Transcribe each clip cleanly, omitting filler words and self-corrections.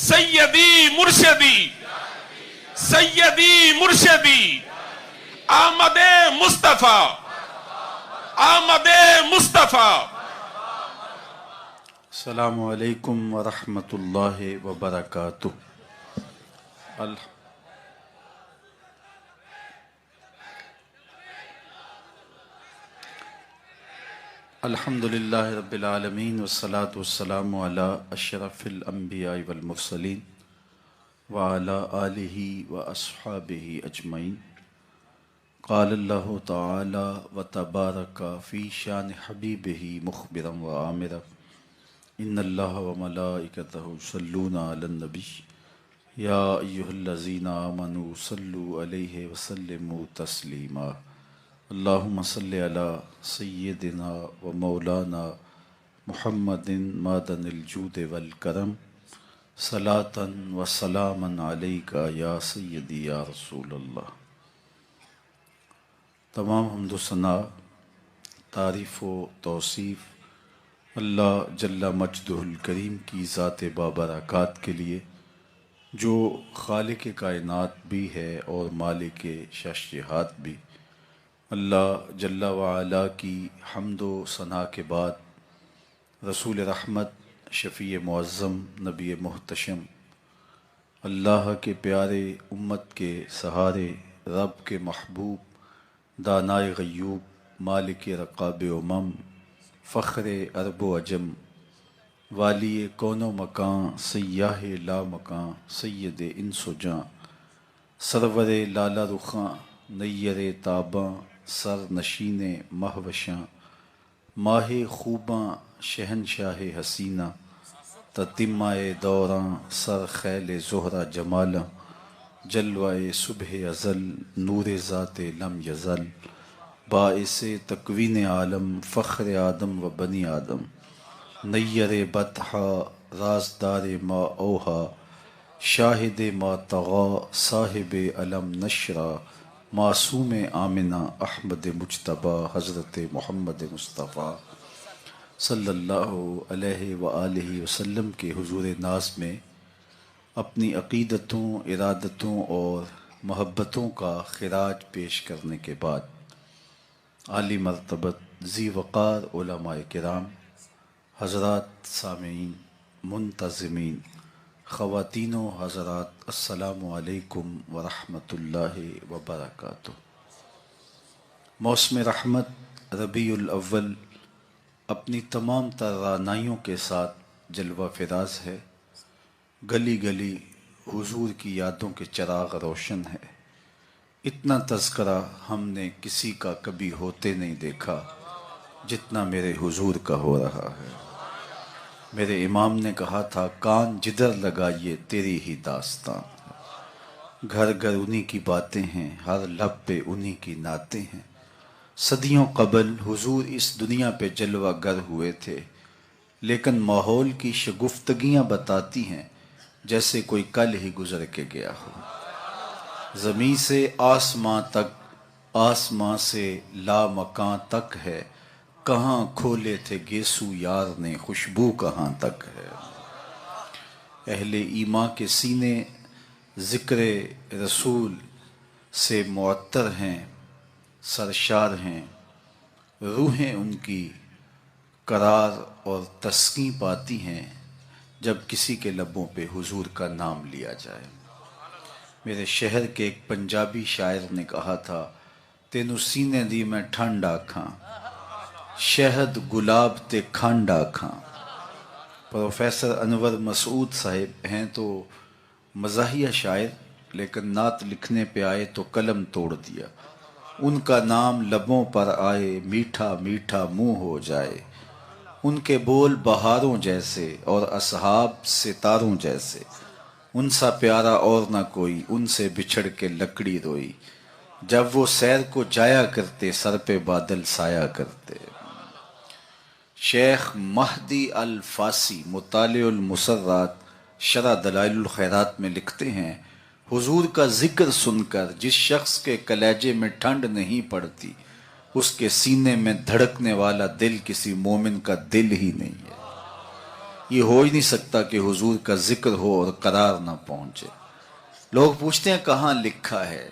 سیدی مرشدی سیدی مرشدی آمد مصطفیٰ آمد مصطفیٰ۔ السلام علیکم ورحمۃ اللہ وبرکاتہ۔ الحمد للہ رب العالمین والصلاة والسلام علی اشرف الانبیاء والمرسلین وعلی آلہ واصحابہ اجمعین۔ قال اللہ تعالی وتبارک فی شان حبیبہ مخبرا وآمرا ان اللہ وملائکتہ یصلون علی النبی یا ایہا الذین آمنوا صلوا علیہ وسلموا تسلیما۔ اللہم صلی علی سیدنا و مولانا محمد معدن الجود والکرم صلاۃ و سلاما علیک یا سیدی یا رسول اللہ۔ تمام حمد و ثنا، تعریف و توصیف اللہ جل مجدہ الکریم کی ذات بابرکات کے لیے، جو خالق کائنات بھی ہے اور مالک ششیہات بھی۔ اللہ جل وعلا کی حمد و ثنا کے بعد رسول رحمت، شفیع معظم، نبی محتشم، اللہ کے پیارے، امت کے سہارے، رب کے محبوب، دانائے غیوب، مالک رقاب امم، فخر عرب و عجم، والی کون و مکان، سیاہ لا مکان، سید انس و جاں، سرور لالا رخاں، نیر تاباں، سر نشین مہوشاں، ماہ خوباں، شہنشاہ حسینہ، تتمہ دوراں، سر خیل زہرہ جمالاں، جلوہ صبح ازل، نور ذات لم یزل، باعث تکوین عالم، فخر آدم و بنی آدم، نیر بطحا، رازدار ما اوہا، شاہد ما طغا، صاحب علم نشرا، معصوم آمنہ، احمد مجتبیٰ، حضرت محمد مصطفیٰ صلی اللہ علیہ وآلہ وسلم کے حضور ناز میں اپنی عقیدتوں، ارادتوں اور محبتوں کا خراج پیش کرنے کے بعد، عالی مرتبت ذی وقار علماء کرام، حضرات سامعین، منتظمین، خواتین و حضرات، السلام علیکم ورحمۃ اللہ وبرکاتہ۔ موسم رحمت ربیع الاول اپنی تمام تر رعنائیوں کے ساتھ جلوہ فراز ہے۔ گلی گلی حضور کی یادوں کے چراغ روشن ہے۔ اتنا تذکرہ ہم نے کسی کا کبھی ہوتے نہیں دیکھا جتنا میرے حضور کا ہو رہا ہے۔ میرے امام نے کہا تھا، کان جدھر لگائیے تیری ہی داستان، گھر گھر انہی کی باتیں ہیں، ہر لب پہ انہی کی نعتیں ہیں۔ صدیوں قبل حضور اس دنیا پہ جلوہ گر ہوئے تھے، لیکن ماحول کی شگفتگیاں بتاتی ہیں جیسے کوئی کل ہی گزر کے گیا ہو۔ زمیں سے آسماں تک، آسماں سے لامکاں تک ہے، کہاں کھولے تھے گیسو یار نے، خوشبو کہاں تک ہے۔ اہل ایمان کے سینے ذکر رسول سے معطر ہیں، سرشار ہیں، روحیں ان کی قرار اور تسکین پاتی ہیں جب کسی کے لبوں پہ حضور کا نام لیا جائے۔ میرے شہر کے ایک پنجابی شاعر نے کہا تھا، تینوں سینے دی میں ٹھنڈ آکھاں، شہد گلاب تے کھنڈ آکھاں۔ پروفیسر انور مسعود صاحب ہیں تو مزاحیہ شاعر، لیکن نعت لکھنے پہ آئے تو قلم توڑ دیا۔ ان کا نام لبوں پر آئے، میٹھا میٹھا منہ ہو جائے، ان کے بول بہاروں جیسے اور اصحاب ستاروں جیسے، ان سا پیارا اور نہ کوئی، ان سے بچھڑ کے لکڑی روئی، جب وہ سیر کو جایا کرتے سر پہ بادل سایا کرتے۔ شیخ مہدی الفاسی مطالع المسرات شرح دلائل الخیرات میں لکھتے ہیں، حضور کا ذکر سن کر جس شخص کے کلیجے میں ٹھنڈ نہیں پڑتی، اس کے سینے میں دھڑکنے والا دل کسی مومن کا دل ہی نہیں ہے۔ یہ ہو ہی نہیں سکتا کہ حضور کا ذکر ہو اور قرار نہ پہنچے. لوگ پوچھتے ہیں کہاں لکھا ہے.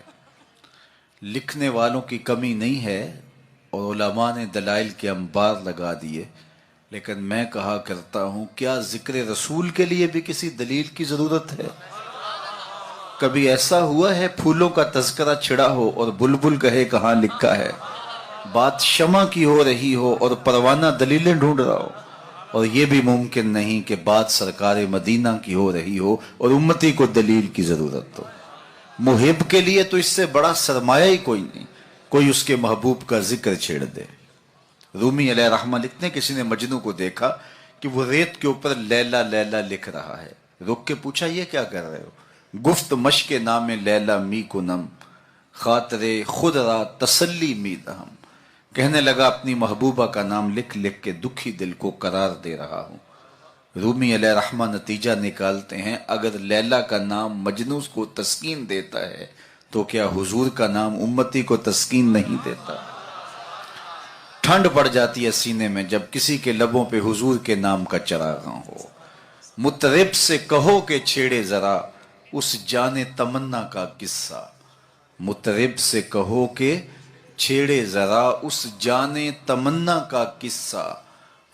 لکھنے والوں کی کمی نہیں ہے اور علماء نے دلائل کے انبار لگا دیے، لیکن میں کہا کرتا ہوں کیا ذکر رسول کے لیے بھی کسی دلیل کی ضرورت ہے؟ کبھی ایسا ہوا ہے پھولوں کا تذکرہ چھڑا ہو اور بلبل کہے کہاں لکھا ہے؟ بات شمع کی ہو رہی ہو اور پروانہ دلیلیں ڈھونڈ رہا ہو. اور یہ بھی ممکن نہیں کہ بات سرکار مدینہ کی ہو رہی ہو اور امتی کو دلیل کی ضرورت ہو. محب کے لیے تو اس سے بڑا سرمایہ ہی کوئی نہیں، کوئی اس کے محبوب کا ذکر چھیڑ دے. رومی علیہ رحمہ لکھتے ہیں کسی نے مجنو کو دیکھا کہ وہ ریت کے اوپر لیلا لیلا لکھ رہا ہے. رک کے پوچھا یہ کیا کر رہے ہو؟ گفت مشق نام لیلا می کنم خاطر خود را تسلی می دہم. کہنے لگا اپنی محبوبہ کا نام لکھ لکھ کے دکھی دل کو قرار دے رہا ہوں. رومی علیہ رحمہ نتیجہ نکالتے ہیں اگر لیلا کا نام مجنو کو تسکین دیتا ہے تو کیا حضور کا نام امتی کو تسکین نہیں دیتا؟ ٹھنڈ پڑ جاتی ہے سینے میں جب کسی کے لبوں پہ حضور کے نام کا چراغاں ہو. مطرب سے کہو کہ چھیڑے ذرا اس جان تمنا کا قصہ. مطرب سے کہو کہ چھیڑے ذرا اس جان تمنا کا قصہ.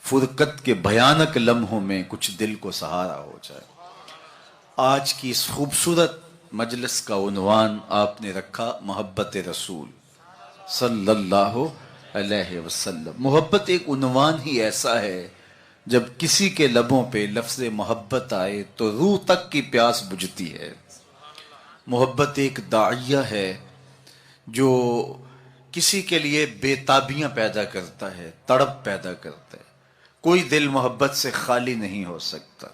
فرقت کے بھیانک لمحوں میں کچھ دل کو سہارا ہو جائے. آج کی اس خوبصورت مجلس کا عنوان آپ نے رکھا محبت رسول صلی اللہ علیہ وسلم. محبت ایک عنوان ہی ایسا ہے جب کسی کے لبوں پہ لفظ محبت آئے تو روح تک کی پیاس بجھتی ہے. محبت ایک داعیہ ہے جو کسی کے لیے بے تابیاں پیدا کرتا ہے، تڑپ پیدا کرتا ہے. کوئی دل محبت سے خالی نہیں ہو سکتا.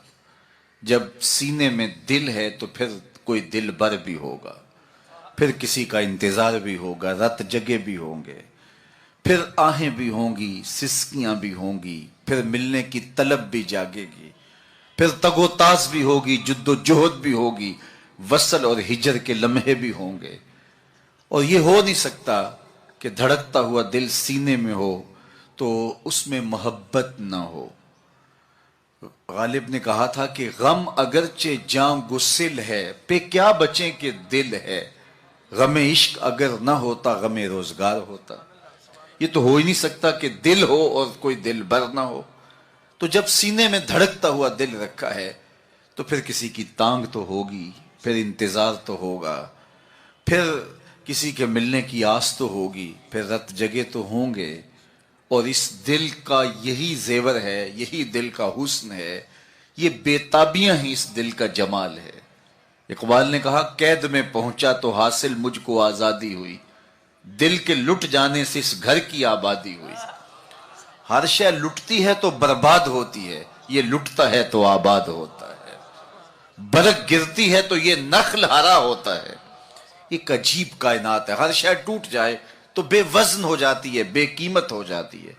جب سینے میں دل ہے تو پھر کوئی دل بر بھی ہوگا، پھر کسی کا انتظار بھی ہوگا، رت جگے بھی ہوں گے، پھر آہیں بھی ہوں گی، سسکیاں بھی ہوں گی، پھر ملنے کی طلب بھی جاگے گی، پھر تگ و تاز بھی ہوگی، جد و جہد بھی ہوگی، وصل اور ہجر کے لمحے بھی ہوں گے. اور یہ ہو نہیں سکتا کہ دھڑکتا ہوا دل سینے میں ہو تو اس میں محبت نہ ہو. غالب نے کہا تھا کہ غم اگرچہ جاں گسل ہے پہ کیا بچیں کہ دل ہے. غم عشق اگر نہ ہوتا غم روزگار ہوتا. یہ تو ہو ہی نہیں سکتا کہ دل ہو اور کوئی دل بر نہ ہو. تو جب سینے میں دھڑکتا ہوا دل رکھا ہے تو پھر کسی کی تانگ تو ہوگی، پھر انتظار تو ہوگا، پھر کسی کے ملنے کی آس تو ہوگی، پھر رت جگے تو ہوں گے. اور اس دل کا یہی زیور ہے، یہی دل کا حسن ہے، یہ بے تابیاں ہی اس دل کا جمال ہے. اقبال نے کہا قید میں پہنچا تو حاصل مجھ کو آزادی ہوئی، دل کے لٹ جانے سے اس گھر کی آبادی ہوئی. ہر شے لٹتی ہے تو برباد ہوتی ہے، یہ لٹتا ہے تو آباد ہوتا ہے. برگ گرتی ہے تو یہ نخل ہرا ہوتا ہے. ایک عجیب کائنات ہے. ہر شے ٹوٹ جائے تو بے وزن ہو جاتی ہے، بے قیمت ہو جاتی ہے.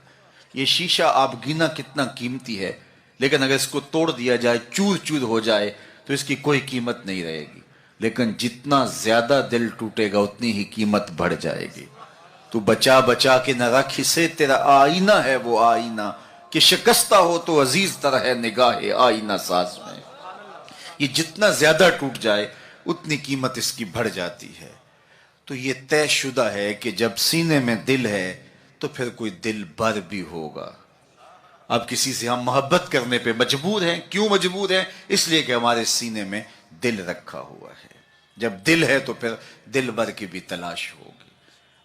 یہ شیشہ آپ گینا کتنا قیمتی ہے، لیکن اگر اس کو توڑ دیا جائے، چور چور ہو جائے تو اس کی کوئی قیمت نہیں رہے گی. لیکن جتنا زیادہ دل ٹوٹے گا اتنی ہی قیمت بڑھ جائے گی. تو بچا بچا کے نہ رکھ اسے، تیرا آئینہ ہے وہ آئینہ کہ شکستہ ہو تو عزیز تر ہے نگاہ آئینہ ساز میں. یہ جتنا زیادہ ٹوٹ جائے اتنی قیمت اس کی بڑھ جاتی ہے. تو یہ طے شدہ ہے کہ جب سینے میں دل ہے تو پھر کوئی دل بر بھی ہوگا. اب کسی سے ہم محبت کرنے پہ مجبور ہیں. کیوں مجبور ہیں؟ اس لیے کہ ہمارے سینے میں دل رکھا ہوا ہے. جب دل ہے تو پھر دل بر کی بھی تلاش ہوگی.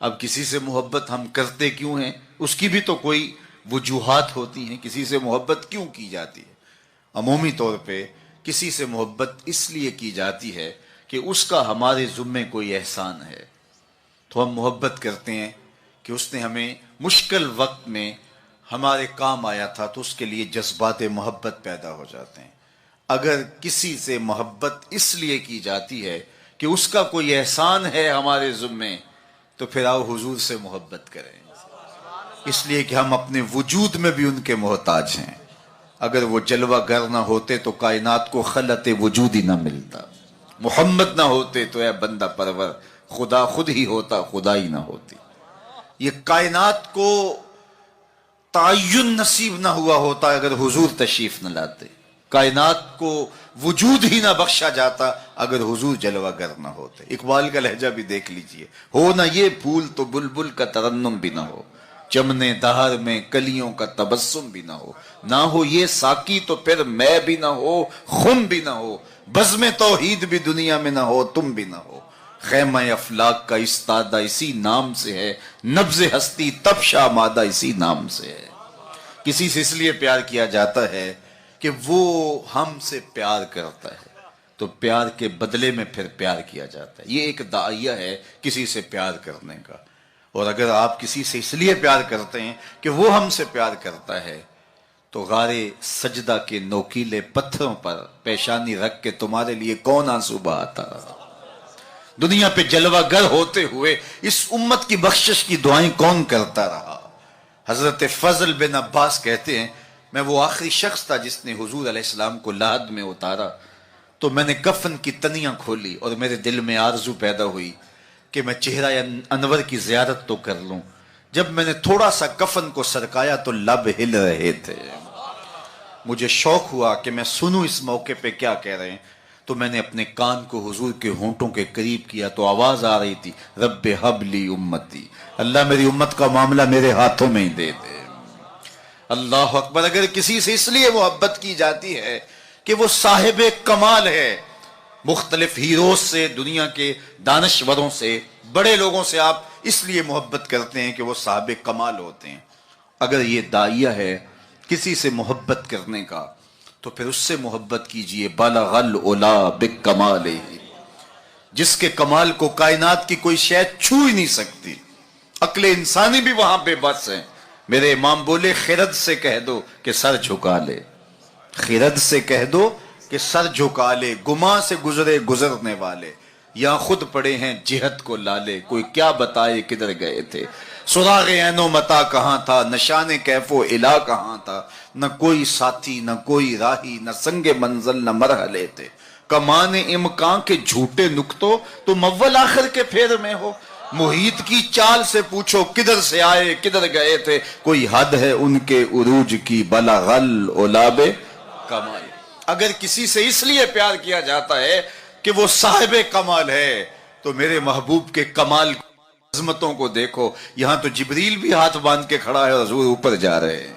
اب کسی سے محبت ہم کرتے کیوں ہیں؟ اس کی بھی تو کوئی وجوہات ہوتی ہیں. کسی سے محبت کیوں کی جاتی ہے؟ عمومی طور پہ کسی سے محبت اس لیے کی جاتی ہے کہ اس کا ہمارے ذمے کوئی احسان ہے. تو ہم محبت کرتے ہیں کہ اس نے ہمیں مشکل وقت میں ہمارے کام آیا تھا، تو اس کے لیے جذبات محبت پیدا ہو جاتے ہیں. اگر کسی سے محبت اس لیے کی جاتی ہے کہ اس کا کوئی احسان ہے ہمارے ذمے، تو پھر آؤ حضور سے محبت کریں، اس لیے کہ ہم اپنے وجود میں بھی ان کے محتاج ہیں. اگر وہ جلوہ گر نہ ہوتے تو کائنات کو خلعت وجود ہی نہ ملتا. محمد نہ ہوتے تو اے بندہ پرور خدا خود ہی ہوتا، خدا ہی نہ ہوتی. یہ کائنات کو تعین نصیب نہ ہوا ہوتا اگر حضور تشریف نہ لاتے. کائنات کو وجود ہی نہ بخشا جاتا اگر حضور جلوہ گر نہ ہوتے. اقبال کا لہجہ بھی دیکھ لیجئے. ہو نہ یہ پھول تو بلبل کا ترنم بھی نہ ہو, چمنے دہر میں کلیوں کا تبسم بھی نہ ہو, نہ ہو یہ ساقی تو پھر میں بھی نہ ہو, خم بھی نہ ہو, بزم توحید بھی دنیا میں نہ ہو, تم بھی نہ ہو. خیمہ افلاک کا استادہ اسی نام سے ہے, نبض ہستی تب شامادہ اسی نام سے ہے. کسی سے اس لیے پیار کیا جاتا ہے کہ وہ ہم سے پیار کرتا ہے, تو پیار کے بدلے میں پھر پیار کیا جاتا ہے. یہ ایک داعیہ ہے کسی سے پیار کرنے کا. اور اگر آپ کسی سے اس لیے پیار کرتے ہیں کہ وہ ہم سے پیار کرتا ہے, تو غارے سجدہ کے نوکیلے پتھروں پر پیشانی رکھ کے تمہارے لیے کون آنسو بہاتا رہا؟ دنیا پہ جلوہ گر ہوتے ہوئے اس امت کی بخشش کی دعائیں کون کرتا رہا؟ حضرت فضل بن عباس کہتے ہیں, میں وہ آخری شخص تھا جس نے حضور علیہ السلام کو لحد میں اتارا, تو میں نے کفن کی تنیاں کھولی اور میرے دل میں آرزو پیدا ہوئی کہ میں چہرہ انور کی زیارت تو کر لوں. جب میں نے تھوڑا سا کفن کو سرکایا تو لب ہل رہے تھے. مجھے شوق ہوا کہ میں سنوں اس موقع پہ کیا کہہ رہے ہیں, تو میں نے اپنے کان کو حضور کے ہونٹوں کے قریب کیا تو آواز آ رہی تھی, رب حب لی امتی, اللہ میری امت کا معاملہ میرے ہاتھوں میں ہی دے دے. اللہ اکبر. اگر کسی سے اس لیے محبت کی جاتی ہے کہ وہ صاحب کمال ہے, مختلف ہیروز سے, دنیا کے دانشوروں سے, بڑے لوگوں سے آپ اس لیے محبت کرتے ہیں کہ وہ صاحب کمال ہوتے ہیں. اگر یہ داعیہ ہے کسی سے محبت کرنے کا, تو پھر اس سے محبت کیجئے. بالغ العلا بکمالہ, جس کے کمال کو کائنات کی کوئی شے چھو ہی نہیں سکتی. عقل انسانی بھی وہاں بے بس ہے. میرے امام بولے, خرد سے کہہ دو کہ سر جھکا لے, خرد سے کہہ دو کہ سر جھکا لے, گماں سے گزرے گزرنے والے, یا خود پڑے ہیں جہت کو لالے, کوئی کیا بتائے کدھر گئے تھے. سراغ عین و متا کہاں تھا, نشان کیف و الہ کہاں تھا, نہ کوئی ساتھی نہ کوئی راہی, نہ سنگ منزل نہ مرحلے تھے. کمان امکان کے جھوٹے نکتوں تم اول آخر کے پھیر میں ہو. محیط کی چال سے پوچھو کدھر سے آئے کدھر گئے تھے, کوئی حد ہے ان کے عروج کی, بلغ العلا بکمالہ. اگر کسی سے اس لیے پیار کیا جاتا ہے کہ وہ صاحب کمال ہے, تو میرے محبوب کے کمال عظمتوں کو دیکھو. یہاں تو جبریل بھی ہاتھ باندھ کے کھڑا ہے اور حضور اوپر جا رہے ہیں.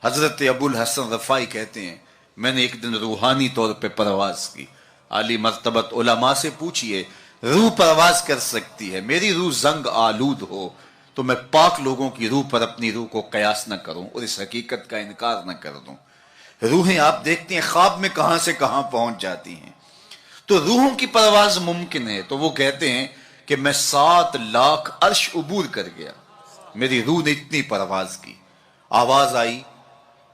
حضرت ابو الحسن رفاعی کہتے ہیں, میں نے ایک دن روحانی طور پہ پرواز کی. عالی مرتبت علماء سے پوچھئے, روح پرواز کر سکتی ہے, میری روح زنگ آلود ہو تو میں پاک لوگوں کی روح پر اپنی روح کو قیاس نہ کروں اور اس حقیقت کا انکار نہ کر دوں. روحیں آپ دیکھتے ہیں خواب میں کہاں سے کہاں پہنچ جاتی ہیں, تو روحوں کی پرواز ممکن ہے. تو وہ کہتے ہیں کہ میں 7 لاکھ عرش عبور کر گیا, میری روح نے اتنی پرواز کی. آواز آئی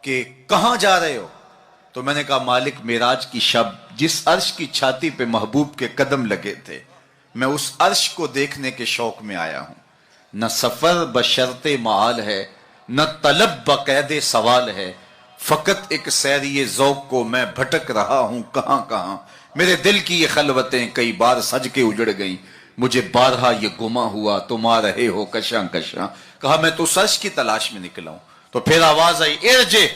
کہ کہاں جا رہے ہو, تو میں نے کہا مالک معراج کی شب جس عرش کی چھاتی پہ محبوب کے قدم لگے تھے, میں اس عرش کو دیکھنے کے شوق میں آیا ہوں. نہ سفر بشرط معال ہے, نہ طلب بقید سوال ہے, فقط ایک سیری ذوق کو میں بھٹک رہا ہوں کہاں کہاں. میرے دل کی یہ خلوتیں کئی بار سج کے اجڑ گئیں, مجھے بارہا یہ گما ہوا تم آ رہے ہو کشاں کشاں. کہا میں تو سچ کی تلاش میں نکلا ہوں. تو پھر آواز آئی, ارجع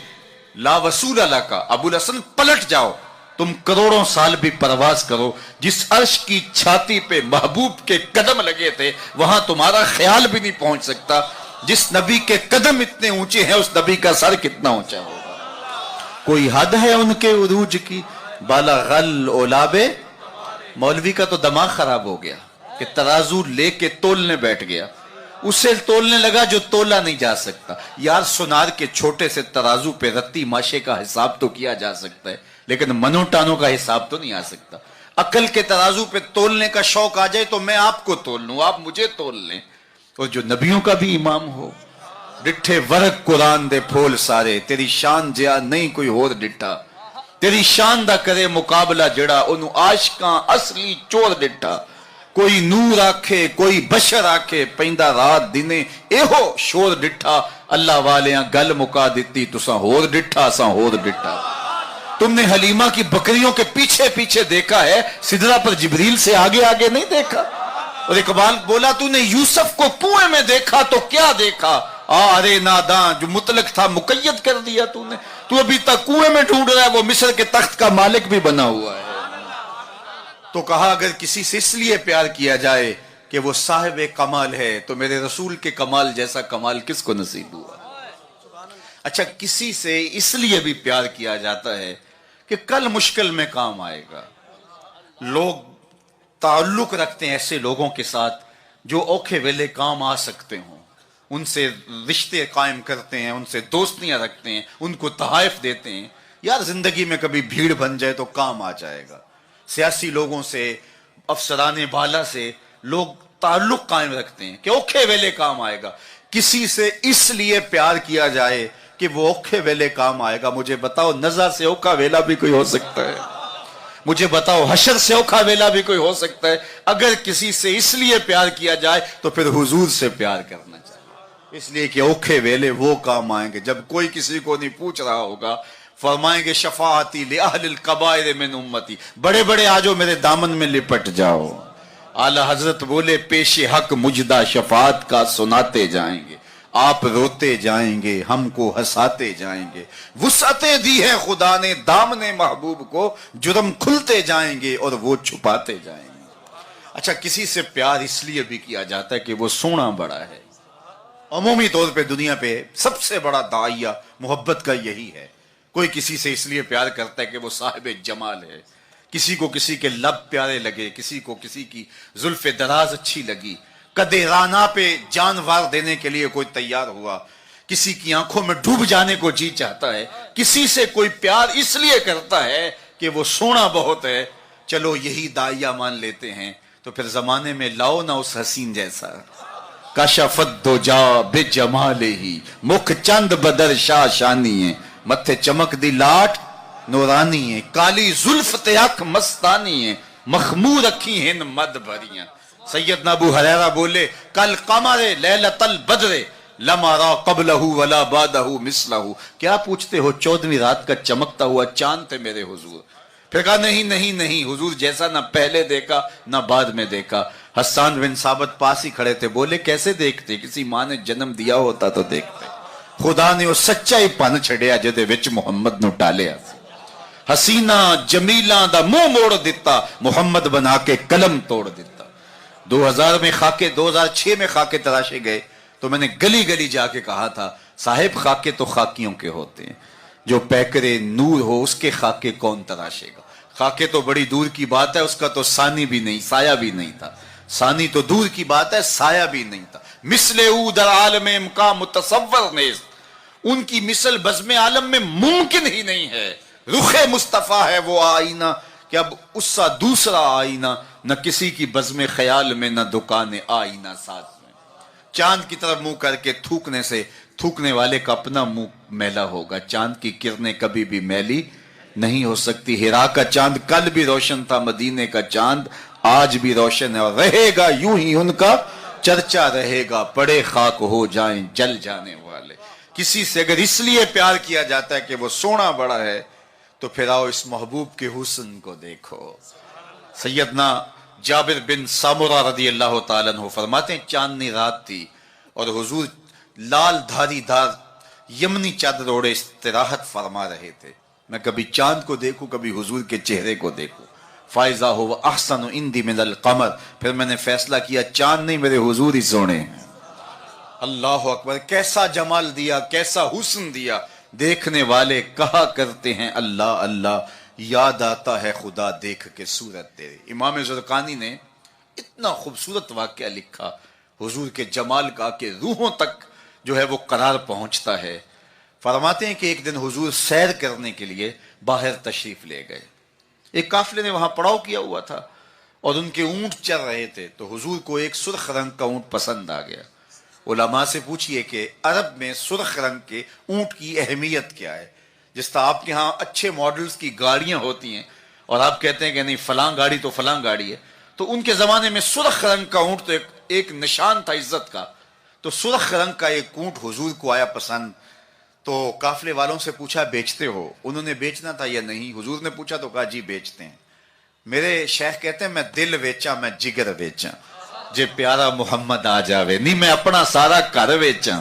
لا وصول لک, ابو الحسن پلٹ جاؤ, تم کروڑوں سال بھی پرواز کرو, جس عرش کی چھاتی پہ محبوب کے قدم لگے تھے وہاں تمہارا خیال بھی نہیں پہنچ سکتا. جس نبی کے قدم اتنے اونچے ہیں اس نبی کا سر کتنا اونچا ہوگا. کوئی حد ہے ان کے عروج کی, بالغ العلا بکمالہ. مولوی کا تو دماغ خراب ہو گیا کہ ترازو لے کے تولنے بیٹھ گیا, اسے تولنے لگا جو تولا نہیں جا سکتا. یار سونار کے چھوٹے سے ترازو پہ رتی ماشے کا حساب تو کیا جا سکتا ہے, لیکن منو ٹانوں کا حساب تو نہیں آ سکتا. عقل کے ترازو پہ تولنے کا شوق آ جائے تو میں آپ کو تول لوں, آپ مجھے تول لیں. اور جو نبیوں کا بھی امام ہو, ڈٹھے ورق قرآن دے پھول سارے, تیری شان جیا نہیں کوئی اور ڈٹھا, تیری شان دا کرے مقابلہ جڑا انہوں عاشقاں اصلی چور ڈٹھا. کوئی نور آکھے کوئی بشر آکھے, پیندا رات دینے ایہو شور ڈٹھا. اللہ والیاں گل مکا دیتی, تساں ہور ڈٹھا ساں ہور ڈٹھا. تم نے حلیمہ کی بکریوں کے پیچھے پیچھے دیکھا ہے, سدرہ پر جبریل سے آگے آگے نہیں دیکھا. اور اقبال بولا تو نے یوسف کو کنویں میں دیکھا تو کیا دیکھا, ارے ناداں، جو مطلق تھا مقید کر دیا تو نے، تو ابھی تک کنویں میں ڈھونڈ رہا ہے، وہ مصر کے تخت کا مالک بھی بنا ہوا ہے۔ تو کہا اگر کسی سے اس لیے پیار کیا جائے کہ وہ صاحب کمال ہے تو میرے رسول کے کمال جیسا کمال کس کو نصیب ہوا؟ اچھا، کسی سے اس لیے بھی پیار کیا جاتا ہے کہ کل مشکل میں کام آئے گا۔ لوگ تعلق رکھتے ہیں ایسے لوگوں کے ساتھ جو اوکھے ویلے کام آ سکتے ہوں، ان سے رشتے قائم کرتے ہیں، ان سے دوستیاں رکھتے ہیں، ان کو تحائف دیتے ہیں۔ یار زندگی میں کبھی بھیڑ بن جائے تو کام آ جائے گا۔ سیاسی لوگوں سے، افسران بالا سے لوگ تعلق قائم رکھتے ہیں کہ اوکھے ویلے کام آئے گا۔ کسی سے اس لیے پیار کیا جائے کہ وہ اوکھے ویلے کام آئے گا۔ مجھے بتاؤ نظر سے اوکھا ویلا بھی کوئی ہو سکتا ہے؟ مجھے بتاؤ حشر سے اوکھا ویلا بھی کوئی ہو سکتا ہے؟ اگر کسی سے اس لیے پیار کیا جائے تو پھر حضور سے پیار کرنا چاہیے، اس لیے کہ اوکھے ویلے وہ کام آئیں گے جب کوئی کسی کو نہیں پوچھ رہا ہوگا۔ فرمائیں گے شفاعتی لأہل القبائر من امتی، بڑے بڑے آجو میرے دامن میں لپٹ جاؤ۔ اعلی حضرت بولے پیش حق مجدہ شفاعت کا سناتے جائیں گے، آپ روتے جائیں گے، ہم کو ہنساتے جائیں گے۔ وسعتیں دی ہے خدا نے دامن محبوب کو، جرم کھلتے جائیں گے اور وہ چھپاتے جائیں گے۔ اچھا، کسی سے پیار اس لیے بھی کیا جاتا ہے کہ وہ سونا بڑا ہے۔ عمومی طور پہ دنیا پہ سب سے بڑا داعیہ محبت کا یہی ہے۔ کوئی کسی سے اس لیے پیار کرتا ہے کہ وہ صاحب جمال ہے، کسی کو کسی کے لب پیارے لگے، کسی کو کسی کی زلف دراز اچھی لگی، قدِ رانا پہ جان وار دینے کے لیے کوئی تیار ہوا، کسی کی آنکھوں میں ڈوب جانے کو جی چاہتا ہے۔ کسی سے کوئی پیار اس لیے کرتا ہے کہ وہ سونا بہت ہے۔ چلو یہی داعیہ مان لیتے ہیں تو پھر زمانے میں لاؤ نہ اس حسین جیسا۔ کشفت دجا بجمالہ، مکھ چند بدر شاہ شانی ہے، متھے چمک دی لاٹ نورانی ہے، کالی زلف تے اکھ مستانی ہے، مخمور اکھی ہن مد بھریاں۔ سیدنا ابو ہریرہ بولے کل قمر لیلۃ البدر لم ارى قبلہ ولا بعدہ مثلہ۔ کیا پوچھتے ہو 14ویں رات کا چمکتا ہوا چاند تھے میرے حضور۔ پھر کہا نہیں نہیں نہیں، حضور جیسا نہ پہلے دیکھا نہ بعد میں دیکھا۔ حسان بن ثابت پاس ہی کھڑے تھے، بولے کیسے دیکھتے؟ کسی ماں نے جنم دیا ہوتا تو دیکھتے۔ خدا نے وہ سچائی پن چھڑیا جدے وچ محمد نو ٹالیا۔ حسینہ جمیلاں دا منہ موڑ دیتا، محمد بنا کے قلم توڑ دیتا۔ 2000 میں خاکے، 2006 میں خاکے تراشے گئے تو میں نے گلی گلی جا کے کہا تھا صاحب خاکے تو خاکیوں کے ہوتے ہیں، جو پیکرے نور ہو اس کے خاکے کون تراشے گا؟ خاکے تو بڑی دور کی بات ہے، اس کا تو ثانی بھی نہیں، سایہ بھی نہیں تھا۔ ثانی تو دور کی بات ہے، سایہ بھی نہیں تھا۔ مثل او در عالم امکان متصور نیست، ان کی مثل بزم عالم میں ممکن ہی نہیں ہے۔ رخ مصطفیٰ ہے وہ آئینہ کہ اب اس سا دوسرا آئینہ نہ کسی کی بزم خیال میں، نہ دکان آئینہ ساز میں۔ چاند کی طرف منہ کر کے تھوکنے سے تھوکنے والے کا اپنا منہ میلا ہوگا۔ چاند کی کرنیں کبھی بھی میلی نہیں ہو سکتی۔ ہیرا کا چاند کل بھی روشن تھا، مدینے کا چاند آج بھی روشن ہے، اور رہے گا یوں ہی ان کا چرچا رہے گا، پڑے خاک ہو جائیں جل جانے والے۔ کسی سے اگر اس لیے پیار کیا جاتا ہے کہ وہ سونا بڑا ہے تو پھر آؤ اس محبوب کے حسن کو دیکھو۔ سیدنا جابر بن سامورہ رضی اللہ تعالیٰ عنہ فرماتے ہیں چاندنی رات تھی اور حضور لال دھاری دھار یمنی چادر اوڑے استراحت فرما رہے تھے۔ میں کبھی چاند کو دیکھوں، کبھی حضور کے چہرے کو دیکھوں۔ فائزہ ہو احسن عندی من القمر، پھر میں نے فیصلہ کیا چاند نہیں میرے حضور ہی سونے ہیں۔ اللہ اکبر، کیسا جمال دیا، کیسا حسن دیا۔ دیکھنے والے کہا کرتے ہیں اللہ اللہ، یاد آتا ہے خدا دیکھ کے صورت تیری۔ امام زرقانی نے اتنا خوبصورت واقعہ لکھا حضور کے جمال کا کہ روحوں تک جو ہے وہ قرار پہنچتا ہے۔ فرماتے ہیں کہ ایک دن حضور سیر کرنے کے لیے باہر تشریف لے گئے۔ ایک قافلے نے وہاں پڑاؤ کیا ہوا تھا اور ان کے اونٹ چل رہے تھے، تو حضور کو ایک سرخ رنگ کا اونٹ پسند آ گیا۔ علماء سے پوچھئے کہ عرب میں سرخ رنگ کے اونٹ کی اہمیت کیا ہے؟ جس طرح آپ کے ہاں اچھے ماڈلز کی گاڑیاں ہوتی ہیں اور آپ کہتے ہیں کہ نہیں فلاں گاڑی تو فلاں گاڑی ہے، تو ان کے زمانے میں سرخ رنگ کا اونٹ تو ایک نشان تھا عزت کا۔ تو سرخ رنگ کا ایک اونٹ حضور کو آیا پسند، تو قافلے والوں سے پوچھا بیچتے ہو؟ انہوں نے بیچنا تھا یا نہیں؟ حضور نے پوچھا تو کہا جی بیچتے ہیں۔ میرے شیخ کہتے ہیں میں دل ویچا میں جگر ویچا، جے پیارا محمد آ جاوے، نہیں میں اپنا سارا گھر ویچا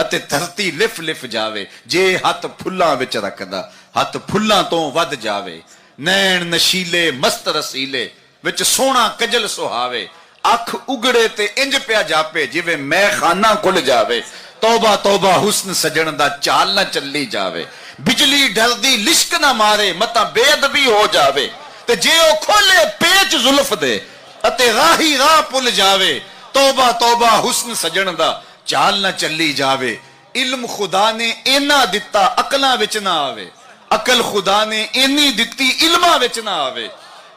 ਅਤੇ ਧਰਤੀ ਲਿਫ ਲਿਫ ਜਾਵੇ। ਜੇ ਹੱਥ ਫੁੱਲਾਂ ਵਿੱਚ ਰੱਖਦਾ ਹੱਥ ਫੁੱਲਾਂ ਤੋਂ ਵੱਧ ਜਾਵੇ। ਨੈਣ ਨਸ਼ੀਲੇ ਮਸਤ ਰਸੀਲੇ ਵਿੱਚ ਸੋਹਣਾ ਕਜਲ ਸੁਹਾਵੇ। ਅੱਖ ਉਗੜੇ ਤੇ ਇੰਜ ਪਿਆ ਜਾਪੇ ਜਿਵੇਂ ਮੈਂ ਖਾਨਾ ਖੁੱਲ ਜਾਵੇ। ਤੌਬਾ ਤੌਬਾ ਹੁਸਨ ਸਜਣ ਦਾ ਚਾਲ ਨਾ ਚੱਲੀ ਜਾਵੇ। ਬਿਜਲੀ ਡਰਦੀ ਲਿਸ਼ਕ ਨਾ ਮਾਰੇ ਮਤਾ ਬੇਅਦਬੀ ਹੋ ਜਾਵੇ। ਤੇ ਜੇ ਉਹ ਖੋਲੇ ਪੇਚ ਜ਼ੁਲਫ ਦੇ ਅਤੇ ਰਾਹੀ ਰਾਹ ਭੁੱਲ ਜਾਵੇ। ਤੌਬਾ ਤੌਬਾ ਹੁਸਨ ਸਜਣ ਦਾ ਚਾਲ ਨਾ ਚੱਲੀ ਜਾਵੇ। ਇਲਮ ਖੁਦਾ ਨੇ ਇੰਨਾ ਦਿੱਤਾ ਅਕਲਾਂ ਵਿੱਚ ਨਾ ਆਵੇ। ਅਕਲ ਖੁਦਾ ਨੇ ਇੰਨੀ ਦਿੱਤੀ ਇਲਮਾਂ ਵਿੱਚ ਨਾ ਆਵੇ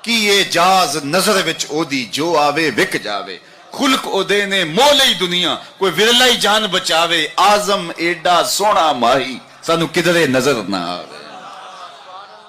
ਕਿ ਇਹ ਜਾਜ਼ ਨਜ਼ਰ ਵਿੱਚ ਉਹਦੀ ਜੋ ਆਵੇ ਵਿਕ ਜਾਵੇ। ਖੁਲਕ ਉਹਦੇ ਨੇ ਮੋਹ ਲਈ ਦੁਨੀਆ ਕੋਈ ਵਿਰਲਾ ਹੀ ਜਾਨ ਬਚਾਵੇ। ਆਜ਼ਮ ਏਡਾ ਸੋਹਣਾ ਮਾਹੀ ਸਾਨੂੰ ਕਿਧਰੇ ਨਜ਼ਰ ਨਾ ਆਵੇ।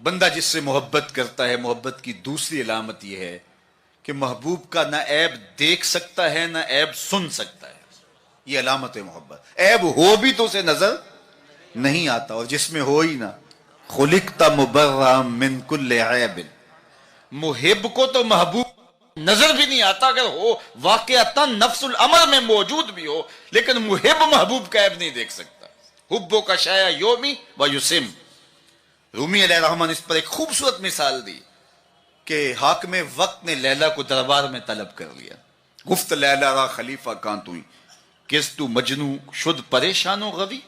بندہ جس سے محبت کرتا ہے، محبت کی دوسری علامت یہ ہے کہ محبوب کا نہ عیب دیکھ سکتا ہے نہ عیب سن سکتا ہے. یہ علامت ہے محبت. عیب ہو بھی تو اسے نظر نہیں آتا، اور جس میں ہو ہی نہ، خلقت مبرأ من کل عیب. محب کو تو محبوب نظر بھی نہیں آتا، اگر ہو واقعتاً نفس الامر میں موجود بھی ہو، لیکن محب محبوب کا عیب نہیں دیکھ سکتا. حبو کا شایا یومی و یسم. رومی علیہ الرحمن اس پر ایک خوبصورت مثال دی کہ حاکم وقت نے لیلا کو دربار میں طلب کر لیا. گفت لیلا را خلیفہ کان توئی کس تو مجنو شد پریشان و غوی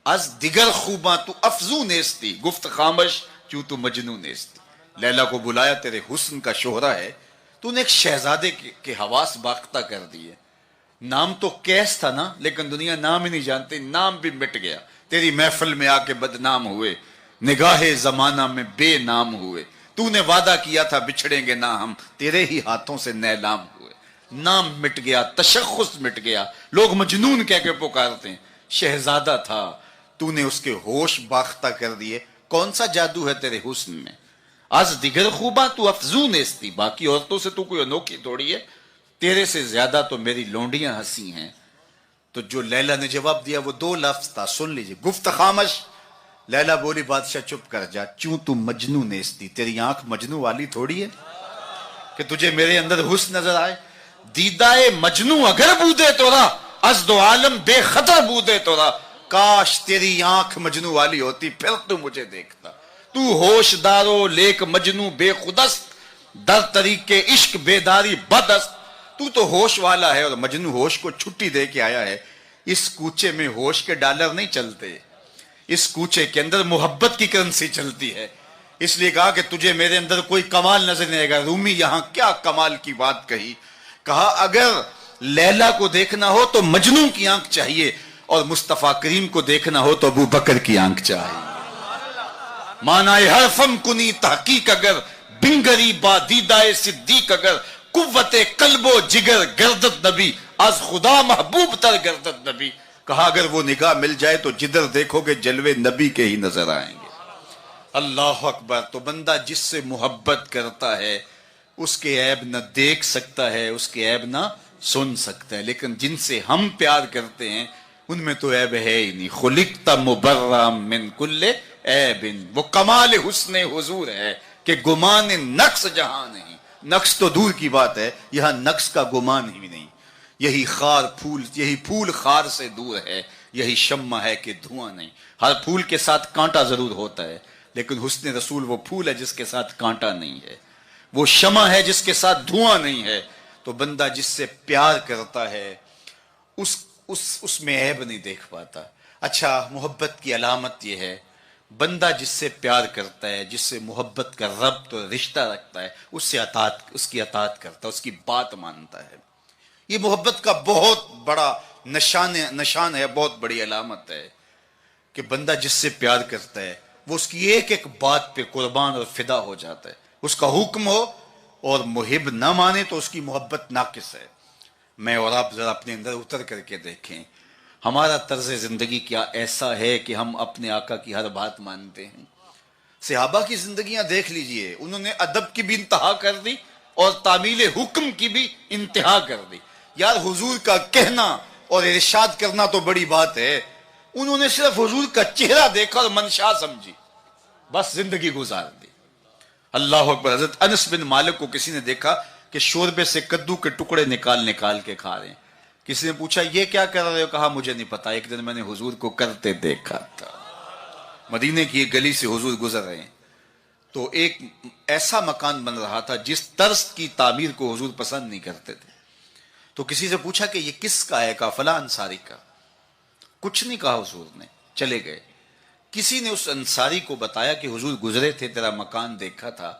از دیگر خوباں تو افزو نیستی گفت خامش چوں تو مجنو نیستی. لیلا کو بلایا، تیرے حسن کا شہرہ ہے، تو نے ایک شہزادے کے حواس باختہ کر دیے. نام تو کیس تھا نا، لیکن دنیا نام ہی نہیں جانتی، نام بھی مٹ گیا. تیری محفل میں آ کے بدنام ہوئے، نگاہ زمانہ میں بے نام ہوئے. تو نے وعدہ کیا تھا بچھڑیں گے نہ ہم، تیرے ہی ہاتھوں سے نیلام ہوئے. نام مٹ گیا، تشخص مٹ گیا، لوگ مجنون کہہ کے پکارتے ہیں. شہزادہ تھا، تو نے اس کے ہوش باختہ کر دیے. کون سا جادو ہے تیرے حسن میں؟ از دیگر خوباں تو افزو نیستی. باقی عورتوں سے تو کوئی انوکھی تھوڑی ہے، تیرے سے زیادہ تو میری لونڈیاں ہنسی ہیں. تو جو لیلا نے جواب دیا وہ 2 لفظ تھا، سن لیجئے. گفت خامش. لیلا بولی بادشاہ چپ کر جا، چوں تو مجنو نیستی. تیری آنکھ مجنو والی تھوڑی ہے کہ تجھے میرے اندر حسن نظر آئے. دیدائے مجنو اگر بودے تورا از دو عالم بے خطر بودے تورا. کاش تیری آنکھ مجنو والی ہوتی، پھر تو مجھے دیکھتا. تو ہوش دارو لیک مجنو بے خودست در طریق عشق بیداری بدست. تو ہوش والا ہے اور مجنو ہوش کو چھٹی دے کے آیا ہے. اس کوچے میں ہوش کے ڈالر نہیں چلتے، اس کوچے کے اندر محبت کی کرنسی چلتی ہے. اس لیے کہا کہ تجھے میرے اندر کوئی کمال نظر نہیں آئے گا. رومی یہاں کیا کمال کی بات کہی. کہا اگر لیلا کو دیکھنا ہو تو مجنو کی آنکھ چاہیے، اور مصطفیٰ کریم کو دیکھنا ہو تو ابو بکر کی آنکھ چاہیے. مانائے حرفم کنی تحقیق اگر بنگری با دیدائے صدیق اگر قوت قلب و جگر گردت نبی از خدا محبوب تر گردت نبی. کہا اگر وہ نگاہ مل جائے تو جدھر دیکھو گے جلوے نبی کے ہی نظر آئیں گے. اللہ اکبر. تو بندہ جس سے محبت کرتا ہے اس کے عیب نہ دیکھ سکتا ہے، اس کے عیب نہ سن سکتا ہے. لیکن جن سے ہم پیار کرتے ہیں ان میں تو عیب ہے ہی نہیں. خلقت مبرأ من کل عیب. وہ کمال حسن حضور ہے کہ گمان نقص جہاں نہیں. نقص تو دور کی بات ہے، یہاں نقص کا گمان ہی نہیں. یہی پھول خار سے دور ہے، یہی شمع ہے کہ دھواں نہیں. ہر پھول کے ساتھ کانٹا ضرور ہوتا ہے، لیکن حسن رسول وہ پھول ہے جس کے ساتھ کانٹا نہیں ہے، وہ شمع ہے جس کے ساتھ دھواں نہیں ہے. تو بندہ جس سے پیار کرتا ہے اس میں عیب نہیں دیکھ پاتا. اچھا، محبت کی علامت یہ ہے بندہ جس سے پیار کرتا ہے، جس سے محبت کا ربط اور رشتہ رکھتا ہے، اس کی اطاعت کرتا ہے، اس کی بات مانتا ہے. یہ محبت کا بہت بڑا نشان ہے، بہت بڑی علامت ہے کہ بندہ جس سے پیار کرتا ہے وہ اس کی ایک ایک بات پہ قربان اور فدا ہو جاتا ہے. اس کا حکم ہو اور محب نہ مانے تو اس کی محبت ناقص ہے. میں اور آپ ذرا اپنے اندر اتر کر کے دیکھیں ہمارا طرز زندگی کیا ایسا ہے کہ ہم اپنے آقا کی ہر بات مانتے ہیں. صحابہ کی زندگیاں دیکھ لیجئے، انہوں نے ادب کی بھی انتہا کر دی اور تعمیل حکم کی بھی انتہا کر دی. یار حضور کا کہنا اور ارشاد کرنا تو بڑی بات ہے، انہوں نے صرف حضور کا چہرہ دیکھا اور منشا سمجھی، بس زندگی گزار دی. اللہ اکبر. حضرت انس بن مالک کو کسی نے دیکھا کہ شوربے سے کدو کے ٹکڑے نکال کے کھا رہے ہیں. کسی نے پوچھا یہ کیا کر رہے ہو؟ کہا مجھے نہیں پتا، ایک دن میں نے حضور کو کرتے دیکھا تھا. مدینے کی ایک گلی سے حضور گزر رہے ہیں تو ایک ایسا مکان بن رہا تھا جس طرز کی تعمیر کو حضور پسند نہیں کرتے تھے. تو کسی سے پوچھا کہ یہ کس کا ہے؟ کہا فلاں انصاری کا. کچھ نہیں کہا حضور نے، چلے گئے. کسی نے اس انصاری کو بتایا کہ حضور گزرے تھے، تیرا مکان دیکھا تھا،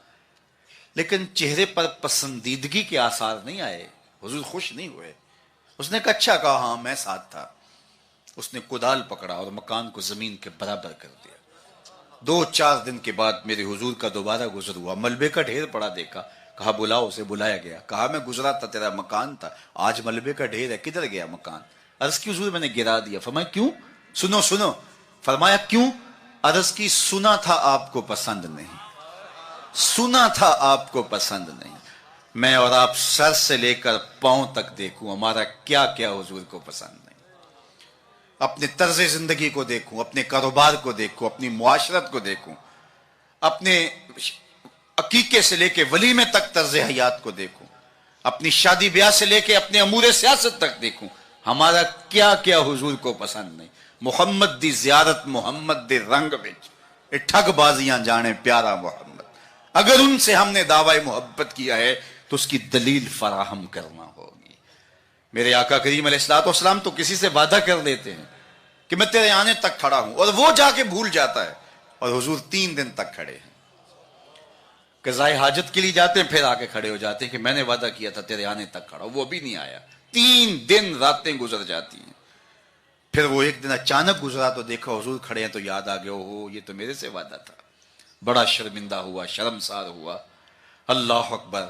لیکن چہرے پر پسندیدگی کے آثار نہیں آئے، حضور خوش نہیں ہوئے. اس نے کہا اچھا. کہا ہاں میں ساتھ تھا. اس نے کدال پکڑا اور مکان کو زمین کے برابر کر دیا. 2-4 دن کے بعد میرے حضور کا دوبارہ گزر ہوا، ملبے کا ڈھیر پڑا دیکھا. کہا بلاؤ. اسے بلایا گیا. کہا میں گزرا تھا، تیرا مکان تھا، آج ملبے کا ڈھیر ہے، کدھر گیا مکان؟ عرض کی حضور میں نے گرا دیا. فرمایا کیوں؟ سنو. فرمایا کیوں؟ عرض کی سنا تھا آپ کو پسند نہیں. سنا تھا آپ کو پسند نہیں. میں اور آپ سر سے لے کر پاؤں تک دیکھوں ہمارا کیا کیا حضور کو پسند نہیں. اپنے طرز زندگی کو دیکھوں, اپنے کاروبار کو دیکھوں, اپنی معاشرت کو دیکھوں, اپنے عقیقے سے لے کے ولیمے تک طرز حیات کو دیکھوں, اپنی شادی بیاہ سے لے کے اپنے امور سیاست تک دیکھوں ہمارا کیا کیا حضور کو پسند نہیں. محمد دی زیارت محمد دے رنگ وچ اے ٹھگ بازیاں جانے پیارا محمد. اگر ان سے ہم نے دعوی محبت کیا ہے تو اس کی دلیل فراہم کرنا ہوگی. میرے آقا کریم علیہ الصلوۃ والسلام تو کسی سے وعدہ کر لیتے ہیں کہ میں تیرے آنے تک کھڑا ہوں, اور وہ جا کے بھول جاتا ہے, اور حضور 3 دن تک کھڑے ہیں. قضائے حاجت کے لیے جاتے ہیں, پھر آ کے کھڑے ہو جاتے ہیں کہ میں نے وعدہ کیا تھا تیرے آنے تک کھڑا ہوں, وہ بھی نہیں آیا. 3 دن راتیں گزر جاتی ہیں. پھر وہ ایک دن اچانک گزرا تو دیکھا حضور کھڑے ہیں, تو یاد آ گیا ہو یہ تو میرے سے وعدہ تھا. بڑا شرمندہ ہوا, شرمسار ہوا. اللہ اکبر.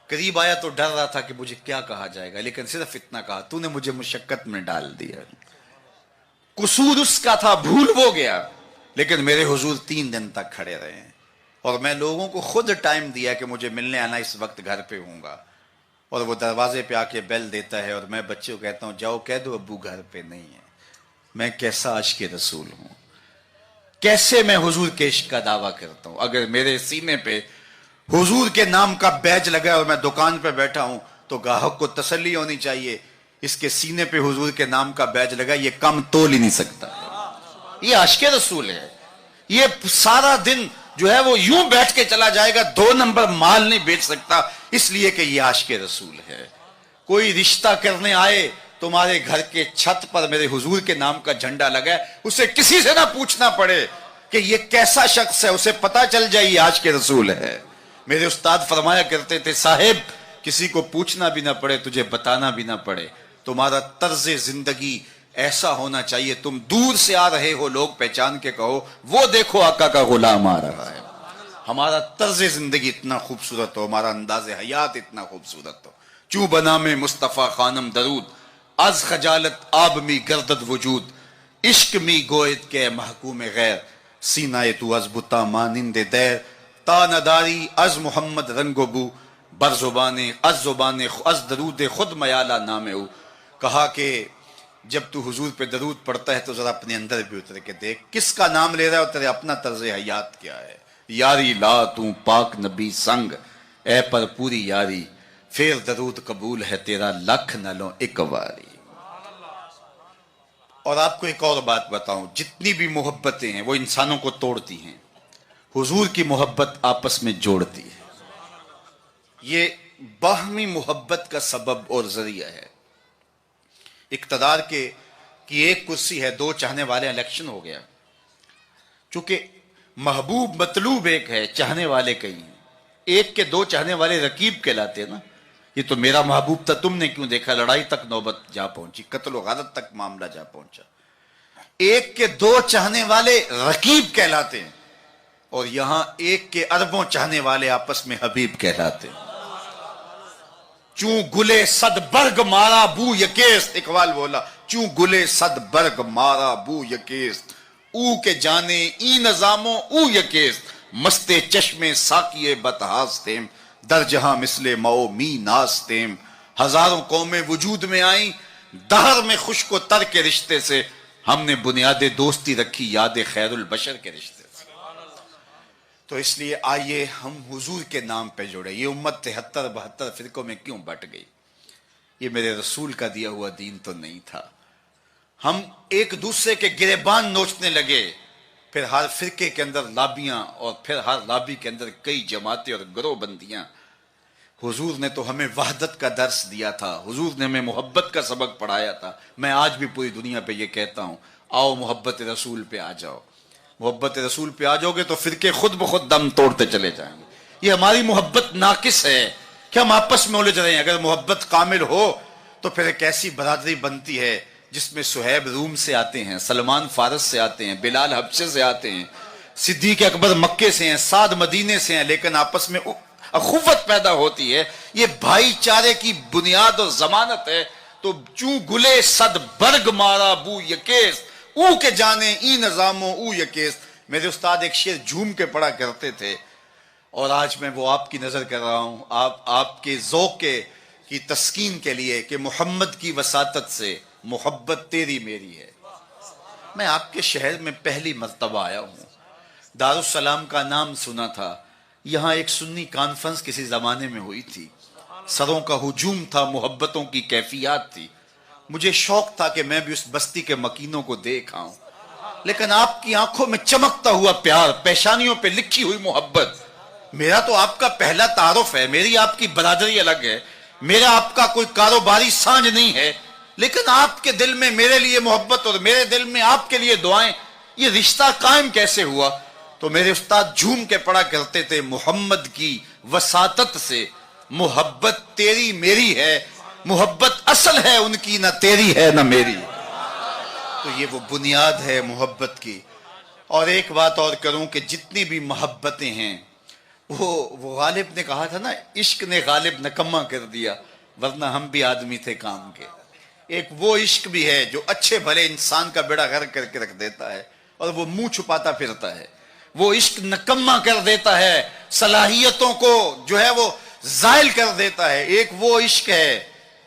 قریب آیا تو ڈر رہا تھا کہ مجھے کیا کہا جائے گا, لیکن صرف اتنا کہا تو نے مجھے مشقت میں ڈال دیا. قصور اس کا تھا, بھول وہ گیا, لیکن میرے حضور 3 دن تک کھڑے رہے ہیں. اور میں لوگوں کو خود ٹائم دیا کہ مجھے ملنے آنا, اس وقت گھر پہ ہوں گا. اور وہ دروازے پہ آ کے بیل دیتا ہے, اور میں بچے کو کہتا ہوں جاؤ کہہ دو ابو گھر پہ نہیں ہے. میں کیسا عاشق رسول ہوں, کیسے میں حضور کے عشق کا دعویٰ کرتا ہوں. اگر میرے سینے پہ حضور کے نام کا بیج لگا ہے اور میں دکان پہ بیٹھا ہوں تو گاہک کو تسلی ہونی چاہیے اس کے سینے پہ حضور کے نام کا بیج لگا, یہ کم تول ہی نہیں سکتا. یہ عاشق رسول ہے. یہ سارا دن جو ہے وہ یوں بیٹھ کے چلا جائے گا, 2 نمبر مال نہیں بیچ سکتا, اس لیے کہ یہ عاشق رسول ہے. کوئی رشتہ کرنے آئے تمہارے گھر کے چھت پر میرے حضور کے نام کا جھنڈا لگا ہے, اسے کسی سے نہ پوچھنا پڑے کہ یہ کیسا شخص ہے, اسے پتا چل جائے یہ عاشق رسول ہے. میرے استاد فرمایا کرتے تھے صاحب کسی کو پوچھنا بھی نہ پڑے, تجھے بتانا بھی نہ پڑے, تمہارا طرز زندگی ایسا ہونا چاہیے تم دور سے آ رہے ہو لوگ پہچان کے کہو وہ دیکھو آقا کا غلام آ رہا ہے. ہمارا طرز زندگی اتنا خوبصورت ہو, ہمارا انداز حیات اتنا خوبصورت ہو. چوں بنا میں مصطفیٰ خانم درود, از خجالت آب می گردد وجود, عشق می گوید کے محکوم غیر, سینہ تو از بتا مانند دیر, تا نداری از محمد رنگ و بو, بر زبان از درود خود میالہ نام او. کہا کہ جب تو حضور پہ درود پڑھتا ہے تو ذرا اپنے اندر بھی اتر کے دیکھ کس کا نام لے رہا ہے اور تیرے اپنا طرز حیات کیا ہے. یاری لا تو پاک نبی سنگ, اے پر پوری یاری, پھر درود قبول ہے تیرا لکھ نہ لو ایک واری. اور آپ کو ایک اور بات بتاؤں, جتنی بھی محبتیں ہیں وہ انسانوں کو توڑتی ہیں, حضور کی محبت آپس میں جوڑتی ہے. یہ باہمی محبت کا سبب اور ذریعہ ہے. اقتدار کی ایک کرسی ہے, 2 چاہنے والے, الیکشن ہو گیا. چونکہ محبوب مطلوب ایک ہے, چاہنے والے کئی ہیں. ایک کے 2 چاہنے والے رقیب کہلاتے ہیں نا. یہ تو میرا محبوب تھا, تم نے کیوں دیکھا, لڑائی تک نوبت جا پہنچی, قتل و غارت تک معاملہ جا پہنچا. ایک کے 2 چاہنے والے رقیب کہلاتے ہیں, اور یہاں ایک کے اربوں چاہنے والے آپس میں حبیب کہلاتے ہیں. چوں گلے صد برگ مارا بو یکیست, اقبال بولا چوں گلے صد برگ مارا بو یکیست, او کے جانے ای نظاموں او یکیست, مستے چشمے ساکیے بتہاستیم, در جہاں مثل مو می ناستیم. ہزاروں قومیں وجود میں آئیں, دہر میں خشک و تر کے رشتے سے, ہم نے بنیاد دوستی رکھی یاد خیر البشر کے رشتے سے. تو اس لیے آئیے ہم حضور کے نام پہ جڑے. یہ امت 73-72 فرقوں میں کیوں بٹ گئی؟ یہ میرے رسول کا دیا ہوا دین تو نہیں تھا. ہم ایک دوسرے کے گریبان نوچنے لگے, پھر ہر فرقے کے اندر لابیاں, اور پھر ہر لابی کے اندر کئی جماعتیں اور گروہ بندیاں. حضور نے تو ہمیں وحدت کا درس دیا تھا, حضور نے ہمیں محبت کا سبق پڑھایا تھا. میں آج بھی پوری دنیا پہ یہ کہتا ہوں, آؤ محبت رسول پہ آ جاؤ. محبت رسول پہ آ جاؤ گے تو فرقے خود بخود دم توڑتے چلے جائیں گے. یہ ہماری محبت ناقص ہے کہ ہم آپس میں الجھ رہے ہیں. اگر محبت کامل ہو تو پھر ایک ایسی برادری بنتی ہے جس میں صہیب روم سے آتے ہیں, سلمان فارس سے آتے ہیں, بلال حبشے سے آتے ہیں, صدیق اکبر مکے سے ہیں, سعد مدینے سے ہیں, لیکن آپس میں اخوت پیدا ہوتی ہے. یہ بھائی چارے کی بنیاد اور ضمانت ہے. تو چوں گلے صد برگ مارا بو یکیس, او کے جانے ای نظاموں او یکیس. میرے استاد ایک شعر جھوم کے پڑھا کرتے تھے, اور آج میں وہ آپ کی نظر کر رہا ہوں، آپ کے ذوق کی تسکین کے لیے کہ محمد کی وساطت سے محبت تیری میری ہے۔ میں آپ کے شہر میں پہلی مرتبہ آیا ہوں، دارالسلام کا نام سنا تھا، یہاں ایک سنی کانفرنس کسی زمانے میں ہوئی تھی، سروں کا ہجوم تھا، محبتوں کی کیفیات تھی، مجھے شوق تھا کہ میں بھی اس بستی کے مکینوں کو دیکھ آؤں، لیکن آپ کی آنکھوں میں چمکتا ہوا پیار، پیشانیوں پہ لکھی ہوئی محبت، میرا تو آپ کا پہلا تعارف ہے، میری آپ کی برادری الگ ہے، میرا آپ کا کوئی کاروباری سانج نہیں ہے، لیکن آپ کے دل میں میرے لیے محبت اور میرے دل میں آپ کے لیے دعائیں، یہ رشتہ قائم کیسے ہوا؟ تو میرے استاد جھوم کے پڑھا کرتے تھے، محمد کی وساطت سے محبت تیری میری ہے، محبت اصل ہے ان کی، نہ تیری ہے نہ میری۔ تو یہ وہ بنیاد ہے محبت کی۔ اور ایک بات اور کروں کہ جتنی بھی محبتیں ہیں، وہ غالب نے کہا تھا نا، عشق نے غالب نکما کر دیا، ورنہ ہم بھی آدمی تھے کام کے۔ ایک وہ عشق بھی ہے جو اچھے بھلے انسان کا بیڑا غرق کر کے رکھ دیتا ہے اور وہ منہ چھپاتا پھرتا ہے، وہ عشق نکما کر دیتا ہے، صلاحیتوں کو جو ہے وہ زائل کر دیتا ہے۔ ایک وہ عشق ہے،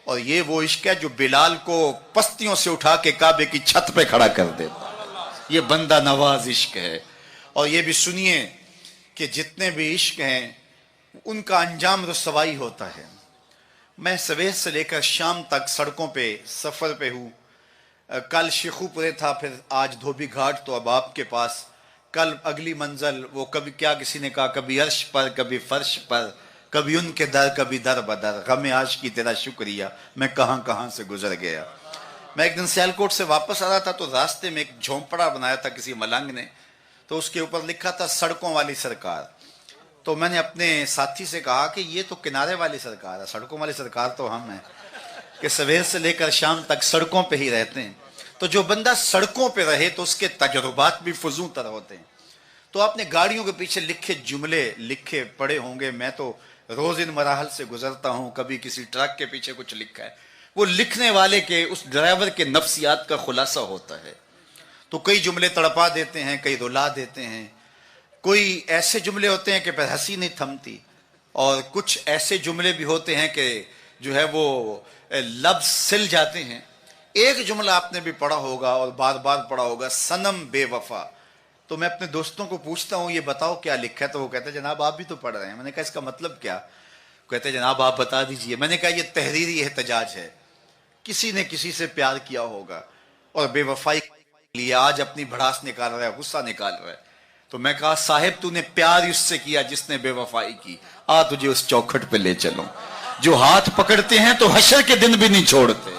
اور یہ وہ عشق ہے جو بلال کو پستیوں سے اٹھا کے کعبے کی چھت پہ کھڑا کر دیتا ہے، یہ بندہ نواز عشق ہے۔ اور یہ بھی سنیے کہ جتنے بھی عشق ہیں ان کا انجام رسوائی ہوتا ہے۔ میں سویر سے لے کر شام تک سڑکوں پہ سفر پہ ہوں، کل شیخو پورے تھا، پھر آج دھوبی گھاٹ، تو اب آپ کے پاس، کل اگلی منزل وہ کبھی کیا کسی نے کہا، کبھی عرش پر کبھی فرش پر، کبھی ان کے در کبھی در بدر، غم عاشقی تیرا شکریہ میں کہاں کہاں سے گزر گیا۔ میں ایک دن سیالکوٹ سے واپس آ رہا تھا تو راستے میں ایک جھونپڑا بنایا تھا کسی ملنگ نے، تو اس کے اوپر لکھا تھا سڑکوں والی سرکار۔ تو میں نے اپنے ساتھی سے کہا کہ یہ تو کنارے والی سرکار ہے، سڑکوں والی سرکار تو ہم ہیں کہ سویر سے لے کر شام تک سڑکوں پہ ہی رہتے ہیں۔ تو جو بندہ سڑکوں پہ رہے تو اس کے تجربات بھی فزوں تر ہوتے ہیں۔ تو آپ نے گاڑیوں کے پیچھے لکھے جملے لکھے پڑے ہوں گے، میں تو روز ان مراحل سے گزرتا ہوں، کبھی کسی ٹرک کے پیچھے کچھ لکھا ہے، وہ لکھنے والے کے، اس ڈرائیور کے نفسیات کا خلاصہ ہوتا ہے۔ تو کئی جملے تڑپا دیتے ہیں، کئی رلا دیتے ہیں، کوئی ایسے جملے ہوتے ہیں کہ پھر ہنسی نہیں تھمتی، اور کچھ ایسے جملے بھی ہوتے ہیں کہ جو ہے وہ لفظ سل جاتے ہیں۔ ایک جملہ آپ نے بھی پڑھا ہوگا اور بار بار پڑھا ہوگا، صنم بے وفا۔ تو میں اپنے دوستوں کو پوچھتا ہوں یہ بتاؤ کیا لکھا ہے، تو وہ کہتے ہیں جناب آپ بھی تو پڑھ رہے ہیں۔ میں نے کہا اس کا مطلب کیا؟ کہتے ہیں جناب آپ بتا دیجئے۔ میں نے کہا یہ تحریری احتجاج ہے، کسی نے کسی سے پیار کیا ہوگا اور بے وفائی کے لیے آج اپنی بھڑاس نکال رہا ہے، غصہ نکال رہا ہے۔ تو میں کہا صاحب تو نے پیار اس سے کیا جس نے بے وفائی کی، آ تجھے اس چوکھٹ پہ لے چلوں۔ جو ہاتھ پکڑتے ہیں تو حشر کے دن بھی نہیں چھوڑتے۔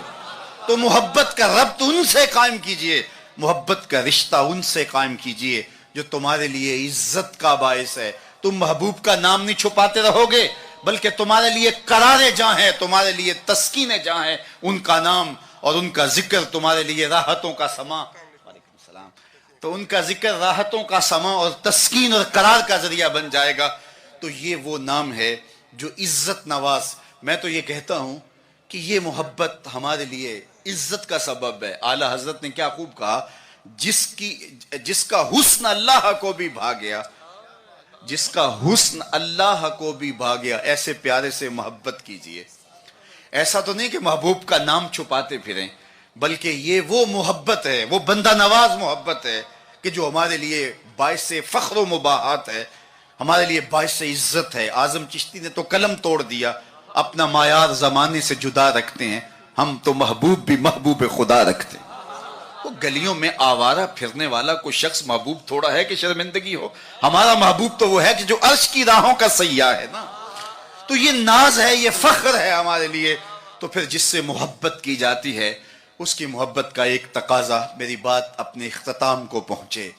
تو محبت کا ربط ان سے قائم کیجئے، محبت کا رشتہ ان سے قائم کیجئے جو تمہارے لیے عزت کا باعث ہے۔ تم محبوب کا نام نہیں چھپاتے رہو گے، بلکہ تمہارے لیے قرار جہاں ہے، تمہارے لیے تسکین جہاں ہے، ان کا نام اور ان کا ذکر تمہارے لیے راحتوں کا سما، وعلیکم السلام، تو ان کا ذکر راحتوں کا سما اور تسکین اور قرار کا ذریعہ بن جائے گا۔ تو یہ وہ نام ہے جو عزت نواز۔ میں تو یہ کہتا ہوں کہ یہ محبت ہمارے لیے عزت کا سبب ہے۔ اعلیٰ حضرت نے کیا خوب کہا، جس کا حسن اللہ کو بھی بھا گیا، جس کا حسن اللہ کو بھی بھا گیا، ایسے پیارے سے محبت کیجئے۔ ایسا تو نہیں کہ محبوب کا نام چھپاتے پھریں، بلکہ یہ وہ محبت ہے، وہ بندہ نواز محبت ہے کہ جو ہمارے لیے باعث فخر و مباحات ہے، ہمارے لیے باعث عزت ہے۔ اعظم چشتی نے تو قلم توڑ دیا، اپنا معیار زمانے سے جدا رکھتے ہیں، ہم تو محبوب بھی محبوب خدا رکھتے ہیں۔ وہ گلیوں میں آوارہ پھرنے والا کوئی شخص محبوب تھوڑا ہے کہ شرمندگی ہو؟ ہمارا محبوب تو وہ ہے کہ جو عرش کی راہوں کا سیاح ہے نا۔ تو یہ ناز ہے، یہ فخر ہے ہمارے لیے۔ تو پھر جس سے محبت کی جاتی ہے اس کی محبت کا ایک تقاضا، میری بات اپنے اختتام کو پہنچے،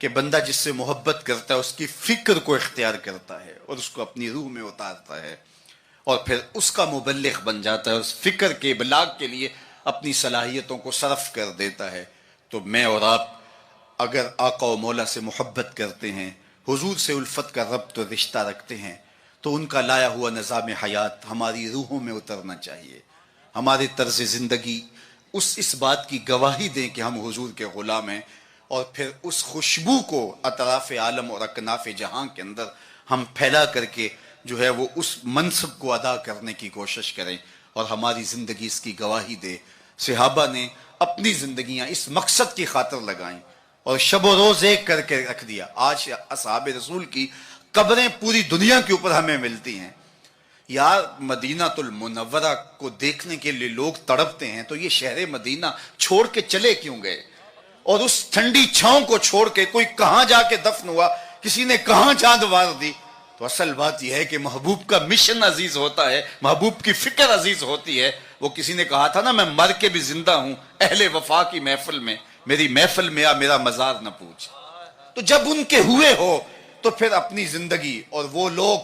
کہ بندہ جس سے محبت کرتا ہے اس کی فکر کو اختیار کرتا ہے اور اس کو اپنی روح میں اتارتا ہے، اور پھر اس کا مبلغ بن جاتا ہے، اس فکر کے ابلاغ کے لیے اپنی صلاحیتوں کو صرف کر دیتا ہے۔ تو میں اور آپ اگر آقا و مولا سے محبت کرتے ہیں، حضور سے الفت کا ربط و رشتہ رکھتے ہیں، تو ان کا لایا ہوا نظام حیات ہماری روحوں میں اترنا چاہیے۔ ہمارے طرز زندگی اس بات کی گواہی دیں کہ ہم حضور کے غلام ہیں، اور پھر اس خوشبو کو اطراف عالم اور اکناف جہاں کے اندر ہم پھیلا کر کے جو ہے وہ اس منصب کو ادا کرنے کی کوشش کریں اور ہماری زندگی اس کی گواہی دے. صحابہ نے اپنی زندگیاں اس مقصد کی خاطر لگائیں اور شب و روز ایک کر کے رکھ دیا. آج اصحاب رسول کی قبریں پوری دنیا کے اوپر ہمیں ملتی ہیں. یار مدینہ المنورہ کو دیکھنے کے لیے لوگ تڑپتے ہیں تو یہ شہر مدینہ چھوڑ کے چلے کیوں گئے؟ اور اس ٹھنڈی چھاؤں کو چھوڑ کے کوئی کہاں جا کے دفن ہوا, کسی نے کہاں چاند وار دی. تو اصل بات یہ ہے کہ محبوب کا مشن عزیز ہوتا ہے, محبوب کی فکر عزیز ہوتی ہے. وہ کسی نے کہا تھا نا, میں مر کے بھی زندہ ہوں اہل وفا کی محفل میں, میری محفل میں آ میرا مزار نہ پوچھ. تو جب ان کے ہوئے ہو تو پھر اپنی زندگی, اور وہ لوگ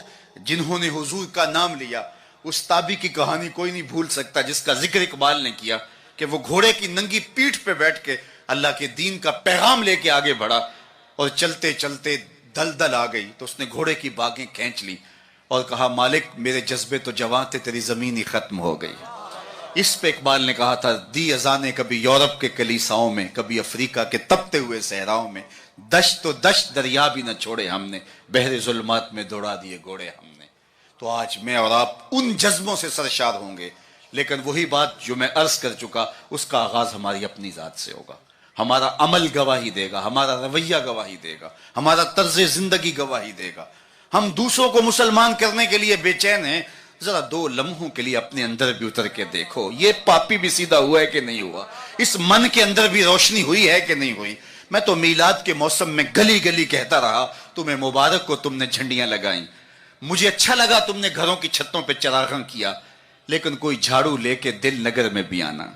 جنہوں نے حضور کا نام لیا, اس تابی کی کہانی کوئی نہیں بھول سکتا جس کا ذکر اقبال نے کیا کہ وہ گھوڑے کی ننگی پیٹھ پہ بیٹھ کے اللہ کے دین کا پیغام لے کے آگے بڑھا, اور چلتے چلتے دلدل آ گئی تو اس نے گھوڑے کی باگیں کھینچ لی اور کہا مالک میرے جذبے تو جواں تھے, تیری زمین ہی ختم ہو گئی. اس پہ اقبال نے کہا تھا, دی اذانیں کبھی یورپ کے کلیساؤں میں, کبھی افریقہ کے تپتے ہوئے صحراؤں میں, دشت تو دشت دریا بھی نہ چھوڑے ہم نے, بحر ظلمات میں دوڑا دیے گھوڑے ہم نے. تو آج میں اور آپ ان جذبوں سے سرشار ہوں گے, لیکن وہی بات جو میں عرض کر چکا اس کا آغاز ہماری اپنی ذات سے ہوگا. ہمارا عمل گواہی دے گا, ہمارا رویہ گواہی دے گا, ہمارا طرز زندگی گواہی دے گا. ہم دوسروں کو مسلمان کرنے کے لیے بے چین ہیں, ذرا 2 لمحوں کے لیے اپنے اندر بھی اتر کے دیکھو, یہ پاپی بھی سیدھا ہوا ہے کہ نہیں ہوا, اس من کے اندر بھی روشنی ہوئی ہے کہ نہیں ہوئی. میں تو میلاد کے موسم میں گلی گلی کہتا رہا, تمہیں مبارک کو تم نے جھنڈیاں لگائیں, مجھے اچھا لگا تم نے گھروں کی چھتوں پہ چراغاں کیا, لیکن کوئی جھاڑو لے کے دل نگر میں بھی آنا,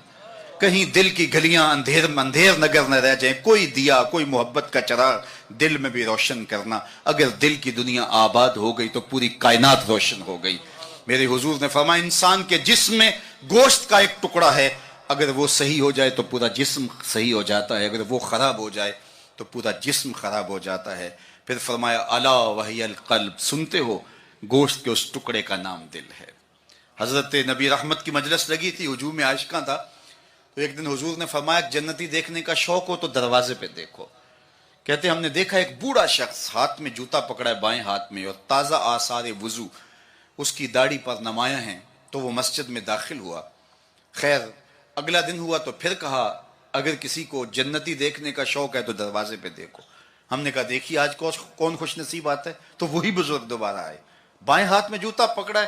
کہیں دل کی گلیاں اندھیر نگر نہ رہ جائیں, کوئی دیا کوئی محبت کا چراغ دل میں بھی روشن کرنا. اگر دل کی دنیا آباد ہو گئی تو پوری کائنات روشن ہو گئی. میرے حضور نے فرمایا انسان کے جسم میں گوشت کا ایک ٹکڑا ہے, اگر وہ صحیح ہو جائے تو پورا جسم صحیح ہو جاتا ہے, اگر وہ خراب ہو جائے تو پورا جسم خراب ہو جاتا ہے. پھر فرمایا الا وہی القلب, سنتے ہو گوشت کے اس ٹکڑے کا نام دل ہے. حضرت نبی رحمت کی مجلس لگی تھی, ہجوم عاشقاں تھا, تو ایک دن حضور نے فرمایا جنتی دیکھنے کا شوق ہو تو دروازے پہ دیکھو. کہتے ہم نے دیکھا ایک بوڑھا شخص ہاتھ میں جوتا پکڑا ہے بائیں ہاتھ میں, اور تازہ آثار وضو اس کی داڑھی پر نمایاں ہیں, تو وہ مسجد میں داخل ہوا. خیر اگلا دن ہوا تو پھر کہا اگر کسی کو جنتی دیکھنے کا شوق ہے تو دروازے پہ دیکھو. ہم نے کہا دیکھیے آج کون خوش نصیب آتا ہے, تو وہی بزرگ دوبارہ آئے, بائیں ہاتھ میں جوتا پکڑا ہے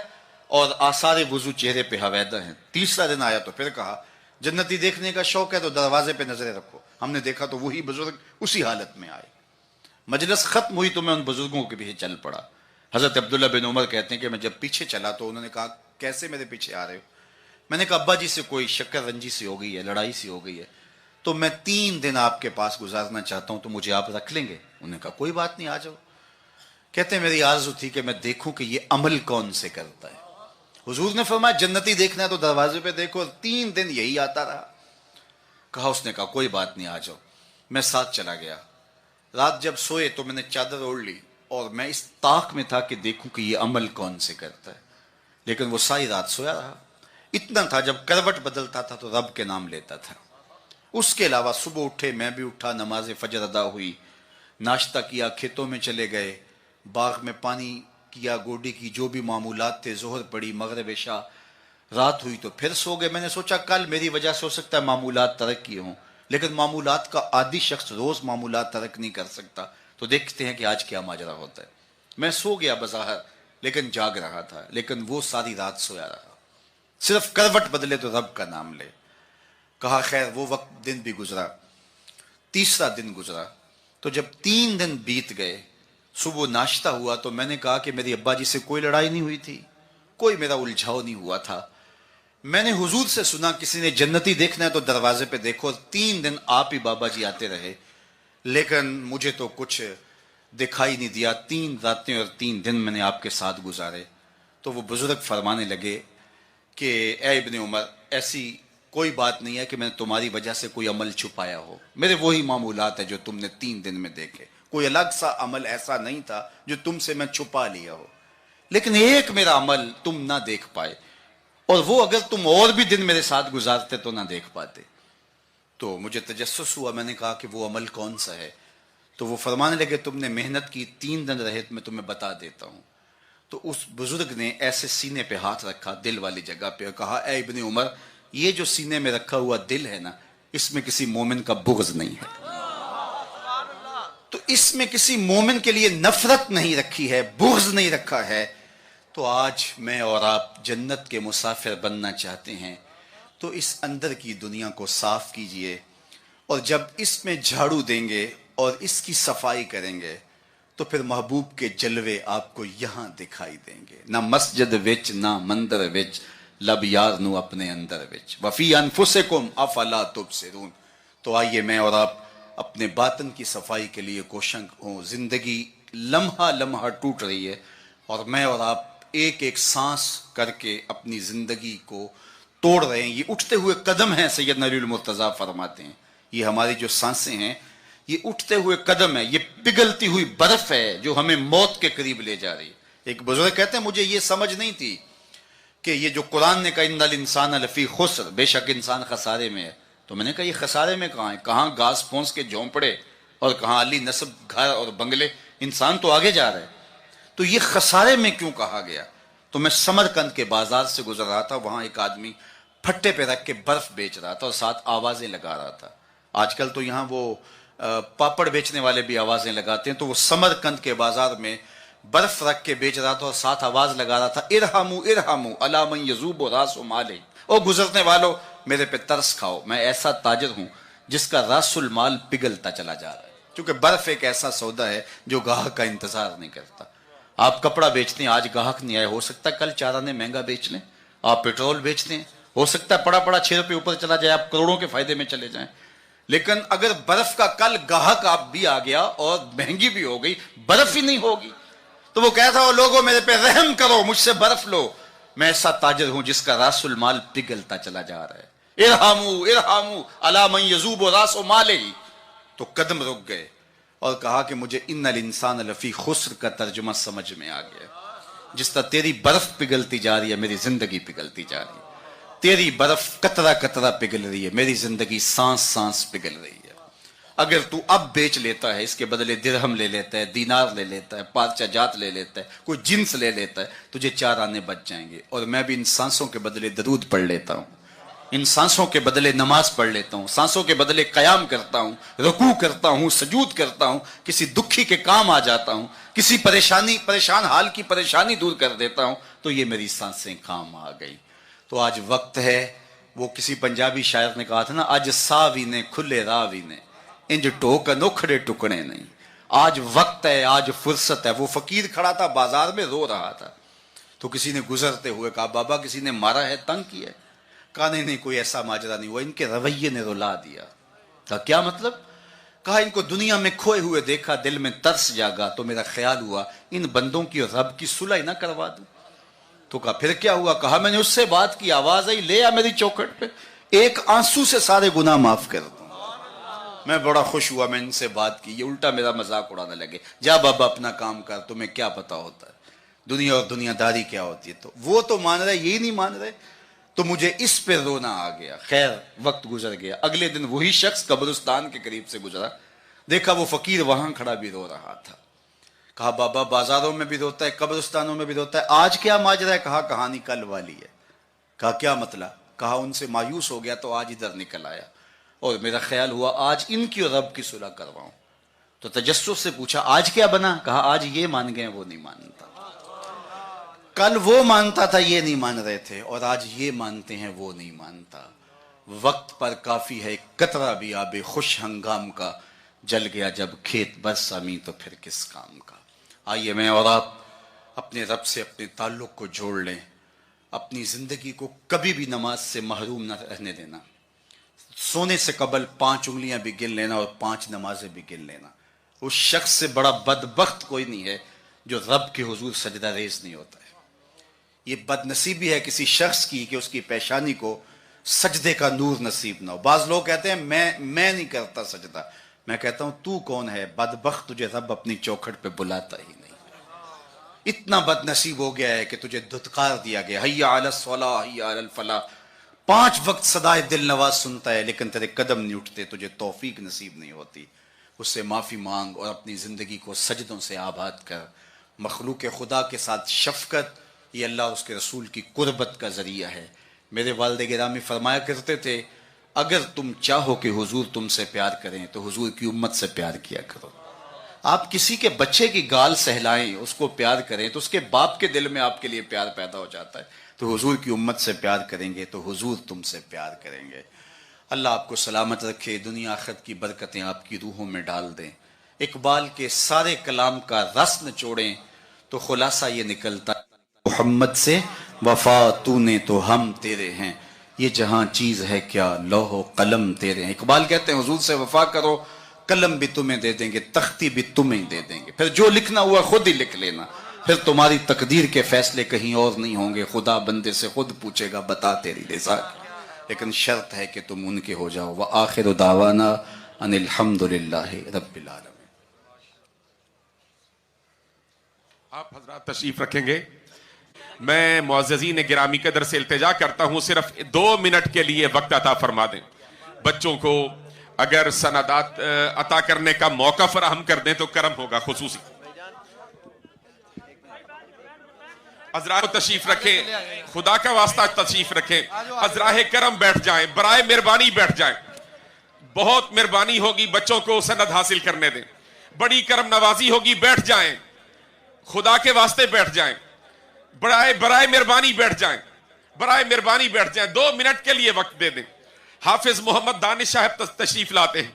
اور آثار وضو چہرے پہ حویدہ ہیں. تیسرا دن آیا تو پھر کہا جنتی دیکھنے کا شوق ہے تو دروازے پہ نظریں رکھو. ہم نے دیکھا تو وہی بزرگ اسی حالت میں آئے. مجلس ختم ہوئی تو میں ان بزرگوں کے پیچھے چل پڑا. حضرت عبداللہ بن عمر کہتے ہیں کہ میں جب پیچھے چلا تو انہوں نے کہا کیسے میرے پیچھے آ رہے ہو؟ میں نے کہا ابا جی سے کوئی شکر رنجی سی ہو گئی ہے, لڑائی سی ہو گئی ہے, تو میں 3 دن آپ کے پاس گزارنا چاہتا ہوں, تو مجھے آپ رکھ لیں گے؟ انہوں نے کہا کوئی بات نہیں, آ جاؤ. کہتے ہیں میری آرزو تھی کہ میں دیکھوں کہ یہ عمل کون سے کرتا ہے. حضور نے فرمایا جنتی دیکھنا ہے تو دروازے پہ دیکھو, 3 دن یہی آتا رہا. کہا اس نے کہا کوئی بات نہیں, آ جاؤ. میں ساتھ چلا گیا. رات جب سوئے تو میں نے چادر اوڑھ لی اور میں اس طاق میں تھا کہ دیکھوں کہ یہ عمل کون سے کرتا ہے, لیکن وہ ساری رات سویا رہا. اتنا تھا جب کروٹ بدلتا تھا تو رب کے نام لیتا تھا. اس کے علاوہ صبح اٹھے, میں بھی اٹھا, نماز فجر ادا ہوئی, ناشتہ کیا, کھیتوں میں چلے گئے, باغ میں پانی کیا, گوڈی کی جو بھی معمولات تھے, ظہر پڑی, مغرب عشاء, رات ہوئی تو پھر سو گئے. میں نے سوچا کل میری وجہ سے ہو سکتا ہے معمولات ترک کیے ہوں, لیکن معمولات کا عادی شخص روز معمولات ترک نہیں کر سکتا. تو دیکھتے ہیں کہ آج کیا ماجرا ہوتا ہے. میں سو گیا بظاہر, لیکن جاگ رہا تھا, لیکن وہ ساری رات سویا رہا. صرف کروٹ بدلے تو رب کا نام لے. کہا خیر وہ وقت دن بھی گزرا. تیسرا دن گزرا تو جب 3 دن بیت گئے, صبح ناشتہ ہوا تو میں نے کہا کہ میری ابا جی سے کوئی لڑائی نہیں ہوئی تھی, کوئی میرا الجھاؤ نہیں ہوا تھا. میں نے حضور سے سنا کسی نے جنتی دیکھنا ہے تو دروازے پہ دیکھو. 3 دن آپ ہی بابا جی آتے رہے, لیکن مجھے تو کچھ دکھائی نہیں دیا. 3 راتیں اور 3 دن میں نے آپ کے ساتھ گزارے. تو وہ بزرگ فرمانے لگے کہ اے ابن عمر, ایسی کوئی بات نہیں ہے کہ میں نے تمہاری وجہ سے کوئی عمل چھپایا ہو. میرے وہی معمولات ہیں جو تم نے 3 دن میں دیکھے. کوئی الگ سا عمل ایسا نہیں تھا جو تم سے میں چھپا لیا ہو, لیکن ایک میرا عمل تم نہ دیکھ پائے, اور وہ اگر تم اور بھی دن میرے ساتھ گزارتے تو نہ دیکھ پاتے. تو مجھے تجسس ہوا, میں نے کہا کہ وہ عمل کون سا ہے؟ تو وہ فرمانے لگے تم نے محنت کی 3 دن رہے میں تمہیں بتا دیتا ہوں. تو اس بزرگ نے ایسے سینے پہ ہاتھ رکھا دل والی جگہ پہ اور کہا اے ابن عمر یہ جو سینے میں رکھا ہوا دل ہے نا اس میں کسی مومن کا بغض نہیں ہے, تو اس میں کسی مومن کے لیے نفرت نہیں رکھی ہے, بغض نہیں رکھا ہے. تو آج میں اور آپ جنت کے مسافر بننا چاہتے ہیں تو اس اندر کی دنیا کو صاف کیجئے, اور جب اس میں جھاڑو دیں گے اور اس کی صفائی کریں گے تو پھر محبوب کے جلوے آپ کو یہاں دکھائی دیں گے. نہ مسجد وچ نہ مندر وچ لب یار نو اپنے اندر وچ وفی انفسکم افلا تبصرون. تو آئیے میں اور آپ اپنے باطن کی صفائی کے لیے کوشاں ہوں. زندگی لمحہ لمحہ ٹوٹ رہی ہے اور میں اور آپ ایک ایک سانس کر کے اپنی زندگی کو توڑ رہے ہیں. یہ اٹھتے ہوئے قدم ہیں, سیدنا علی المرتضیٰ فرماتے ہیں یہ ہماری جو سانسیں ہیں یہ اٹھتے ہوئے قدم ہے, یہ پگھلتی ہوئی برف ہے جو ہمیں موت کے قریب لے جا رہی ہے. ایک بزرگ کہتے ہیں مجھے یہ سمجھ نہیں تھی کہ یہ جو قرآن نے کہا ان الانسان لفی خسر, بے شک انسان خسارے میں ہے, تو میں نے کہا یہ خسارے میں کہاں ہے, کہاں گھاس پھونس کے جھونپڑے اور کہاں علی نصب گھر اور بنگلے, انسان تو آگے جا رہا ہے, تو یہ خسارے میں کیوں کہا گیا. تو میں سمرقند کے بازار سے گزر رہا تھا, وہاں ایک آدمی پھٹے پہ رکھ کے برف بیچ رہا تھا اور ساتھ آوازیں لگا رہا تھا. آج کل تو یہاں وہ پاپڑ بیچنے والے بھی آوازیں لگاتے ہیں, تو وہ سمرقند کے بازار میں برف رکھ کے بیچ رہا تھا اور ساتھ آواز لگا رہا تھا ارحموا ارحموا الا من یذوب راس مال, او گزرنے والوں میرے پہ ترس کھاؤ, میں ایسا تاجر ہوں جس کا راس المال پگھلتا چلا جا رہا ہے. کیونکہ برف ایک ایسا سودا ہے جو گاہک کا انتظار نہیں کرتا. آپ کپڑا بیچتے ہیں, آج گاہک نہیں آئے, ہو سکتا ہے کل 4 آنے مہنگا بیچ لیں. آپ پیٹرول بیچتے ہیں, ہو سکتا ہے پڑا پڑا 6 روپے اوپر چلا جائے, آپ کروڑوں کے فائدے میں چلے جائیں. لیکن اگر برف کا کل گاہک آپ بھی آ گیا اور مہنگی بھی ہو گئی, برف ہی نہیں ہوگی. تو وہ کہتا ہے لوگوں میرے پہ رحم کرو, مجھ سے برف لو, میں ایسا تاجر ہوں جس کا راس المال پگھلتا چلا جا رہا ہے. ارحموا ارحموا الا من یذوب راس مال. تو قدم رک گئے اور کہا کہ مجھے ان الانسان لفی خسر کا ترجمہ سمجھ میں آ گیا. جس طرح تیری برف پگھلتی جا رہی ہے میری زندگی پگھلتی جا رہی ہے, تیری برف قطرہ قطرہ پگھل رہی ہے, میری زندگی سانس سانس پگھل رہی ہے. اگر تو اب بیچ لیتا ہے, اس کے بدلے درہم لے لیتا ہے, دینار لے لیتا ہے, پارچہ جات لے لیتا ہے, کوئی جنس لے لیتا ہے, تجھے 4 آنے بچ جائیں گے. اور میں بھی ان سانسوں کے بدلے درود پڑھ لیتا ہوں, ان سانسوں کے بدلے نماز پڑھ لیتا ہوں, سانسوں کے بدلے قیام کرتا ہوں, رکوع کرتا ہوں, سجود کرتا ہوں, کسی دکھی کے کام آ جاتا ہوں, کسی پریشان حال کی پریشانی دور کر دیتا ہوں, تو یہ میری سانسیں کام آ گئی. تو آج وقت ہے, وہ کسی پنجابی شاعر نے کہا تھا نا, آج ساوی نے کھلے راوی نے انج ٹوک نوکھڑے ٹکڑے نہیں. آج وقت ہے, آج فرصت ہے. وہ فقیر کھڑا تھا بازار میں رو رہا تھا, تو کسی نے گزرتے ہوئے کہا بابا کسی نے مارا ہے, تنگ کیا ہے؟ کہا نہیں کوئی ایسا ماجرا نہیں ہوا, ان کے رویے نے رلا دیا. کہا کیا مطلب؟ کہا ان کو دنیا میں کھوئے ہوئے دیکھا, دل میں ترس جاگا, تو میرا خیال ہوا ان بندوں کی رب کی صلح نہ کروا دوں. تو کہا پھر کیا ہوا؟ کہا میں نے اس سے بات کی, آواز آئی لے آ میری چوکھٹ پہ, ایک آنسو سے سارے گناہ معاف کر دوں. میں بڑا خوش ہوا, میں ان سے بات کی, یہ الٹا میرا مذاق اڑانے لگے, جا بابا اپنا کام کر, تمہیں کیا پتا ہوتا ہے دنیا اور دنیا داری کیا ہوتی ہے. تو وہ تو مان رہے, یہی نہیں مان رہے, تو مجھے اس پہ رونا آ گیا. خیر وقت گزر گیا, اگلے دن وہی شخص قبرستان کے قریب سے گزرا, دیکھا وہ فقیر وہاں کھڑا بھی رو رہا تھا. کہا بابا بازاروں میں بھی روتا ہے, قبرستانوں میں بھی روتا ہے, آج کیا ماجرا ہے؟ کہا کہانی کل والی ہے. کہا کیا مطلب؟ کہا ان سے مایوس ہو گیا تو آج ادھر نکل آیا, اور میرا خیال ہوا آج ان کی اور رب کی صلح کرواؤں. تو تجسس سے پوچھا آج کیا بنا؟ کہا آج یہ مان گئے وہ نہیں مانتا, کل وہ مانتا تھا یہ نہیں مان رہے تھے, اور آج یہ مانتے ہیں وہ نہیں مانتا. وقت پر کافی ہے قطرہ بھی آب خوش ہنگام کا, جل گیا جب کھیت برسامی تو پھر کس کام کا. آئیے میں اور آپ اپنے رب سے اپنے تعلق کو جوڑ لیں, اپنی زندگی کو کبھی بھی نماز سے محروم نہ رہنے دینا. سونے سے قبل 5 انگلیاں بھی گن لینا اور 5 نمازیں بھی گن لینا. اس شخص سے بڑا بدبخت کوئی نہیں ہے جو رب کے حضور سجدہ ریز نہیں ہوتا ہے. یہ بد نصیبی ہے کسی شخص کی کہ اس کی پیشانی کو سجدے کا نور نصیب نہ ہو. بعض لوگ کہتے ہیں میں نہیں کرتا سجدہ. میں کہتا ہوں تو کون ہے بدبخت, تجھے رب اپنی چوکھٹ پہ بلاتا ہی نہیں. اتنا بد نصیب ہو گیا ہے کہ تجھے دھتکار دیا گیا, حی علی الصلاح حی علی الفلاح. 5 وقت صدائے دل نواز سنتا ہے لیکن تیرے قدم نہیں اٹھتے, تجھے توفیق نصیب نہیں ہوتی. اس سے معافی مانگ اور اپنی زندگی کو سجدوں سے آباد کر. مخلوق خدا کے ساتھ شفقت یہ اللہ اور اس کے رسول کی قربت کا ذریعہ ہے. میرے والد گرامی فرمایا کرتے تھے اگر تم چاہو کہ حضور تم سے پیار کریں تو حضور کی امت سے پیار کیا کرو. آپ کسی کے بچے کی گال سہلائیں, اس کو پیار کریں تو اس کے باپ کے دل میں آپ کے لیے پیار پیدا ہو جاتا ہے. تو حضور کی امت سے پیار کریں گے تو حضور تم سے پیار کریں گے. اللہ آپ کو سلامت رکھے, دنیا آخرت کی برکتیں آپ کی روحوں میں ڈال دیں. اقبال کے سارے کلام کا رس نچوڑیں تو خلاصہ یہ نکلتا محمد سے وفا تو نے تو ہم تیرے ہیں, یہ جہاں چیز ہے کیا لوح و قلم تیرے ہیں. اقبال کہتے ہیں حضور سے وفا کرو, قلم بھی تمہیں دے دیں گے, تختی بھی تمہیں دے دیں گے, پھر جو لکھنا ہوا خود ہی لکھ لینا, پھر تمہاری تقدیر کے فیصلے کہیں اور نہیں ہوں گے. خدا بندے سے خود پوچھے گا بتا تیری رضا کی, لیکن شرط ہے کہ تم ان کے ہو جاؤ. وآخر دعوانا ان الحمدللہ رب العالمین. آپ حضرات تشریف رکھیں گے. میں معززین گرامی قدر سے التجا کرتا ہوں صرف 2 منٹ کے لیے وقت عطا فرما دیں. بچوں کو اگر سندات عطا کرنے کا موقع فراہم کر دیں تو کرم ہوگا. خصوصی حضرات تشریف رکھیں, خدا کا واسطہ تشریف رکھیں. حضراہ کرم بیٹھ جائیں, برائے مہربانی بیٹھ جائیں. بہت مہربانی ہوگی, بچوں کو سند حاصل کرنے دیں. بڑی کرم نوازی ہوگی, بیٹھ جائیں, خدا کے واسطے بیٹھ جائیں. برائے مہربانی بیٹھ جائیں, برائے مہربانی بیٹھ جائیں. 2 منٹ کے لیے وقت دے دیں. حافظ محمد دانش صاحب تشریف لاتے ہیں.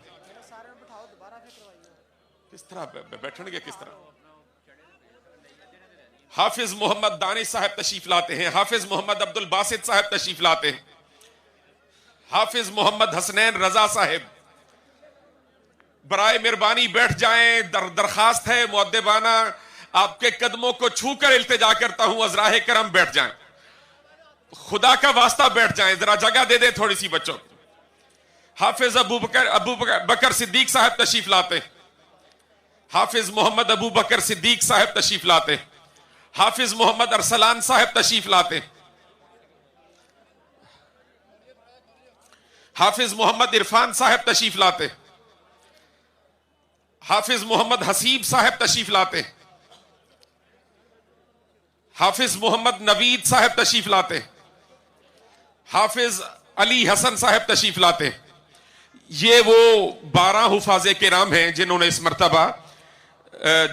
کس طرح بیٹھیں گے, کس طرح؟ حافظ محمد دانش صاحب تشریف لاتے ہیں. حافظ محمد عبد الباسط صاحب تشریف لاتے ہیں. حافظ محمد حسنین رضا صاحب, برائے مہربانی بیٹھ جائیں. درخواست ہے مؤدبانہ, آپ کے قدموں کو چھو کر التجا کرتا ہوں, حضراہ کرم بیٹھ جائیں. خدا کا واسطہ بیٹھ جائیں, ذرا جگہ دے دیں تھوڑی سی بچوں. حافظ ابو بکر صدیق صاحب تشریف لاتے ہیں. حافظ محمد ابو بکر صدیق صاحب تشریف لاتے ہیں. حافظ محمد ارسلان صاحب تشریف لاتے ہیں. حافظ محمد عرفان صاحب تشریف لاتے ہیں. حافظ محمد حسیب صاحب تشریف لاتے ہیں. حافظ محمد نوید صاحب تشریف لاتے ہیں. حافظ علی حسن صاحب تشریف لاتے ہیں. یہ وہ 12 حفاظ کرام ہیں جنہوں نے اس مرتبہ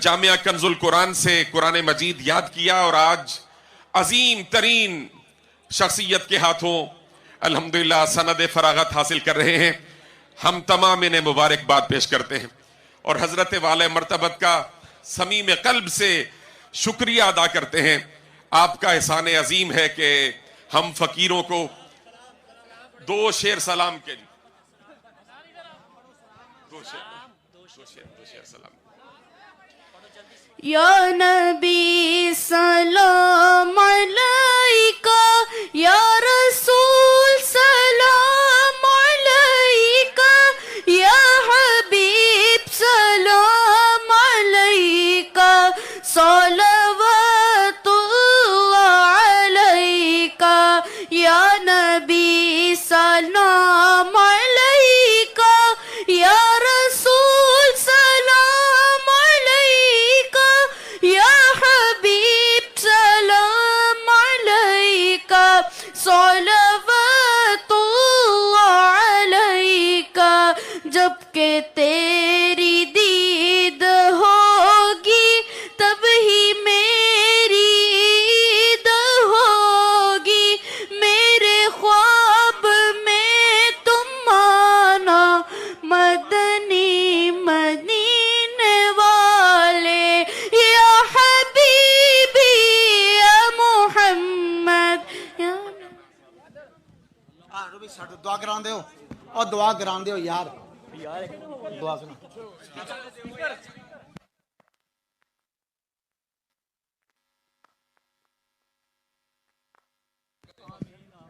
جامعہ کنز القرآن سے قرآن مجید یاد کیا, اور آج عظیم ترین شخصیت کے ہاتھوں الحمدللہ سند فراغت حاصل کر رہے ہیں. ہم تمام انہیں مبارکباد پیش کرتے ہیں اور حضرت والے مرتبت کا صمیم قلب سے شکریہ ادا کرتے ہیں. آپ کا احسان عظیم ہے کہ ہم فقیروں کو 2 شعر سلام کے لیے 2 شعر سلام. یا نبی سلام علیکہ, یا رسول سلام علیکہ, یا حبیب سلام علیکہ, صلوات اللہ علیکہ, یا نبی سلام علیکہ, یا رسول سلام علیکہ, یا حبیب سلام علیکہ, صلوات اللہ علیکہ. جب کہ تیری دید ہوگی تب ہی میری عید ہوگی, میرے خواب میں تم آنا, مدنی مدینے والے, یا حبیبی یا محمد یا روبی ساڈو دعا کران دیو, اور دعا کران دیو یار, دعا کرو.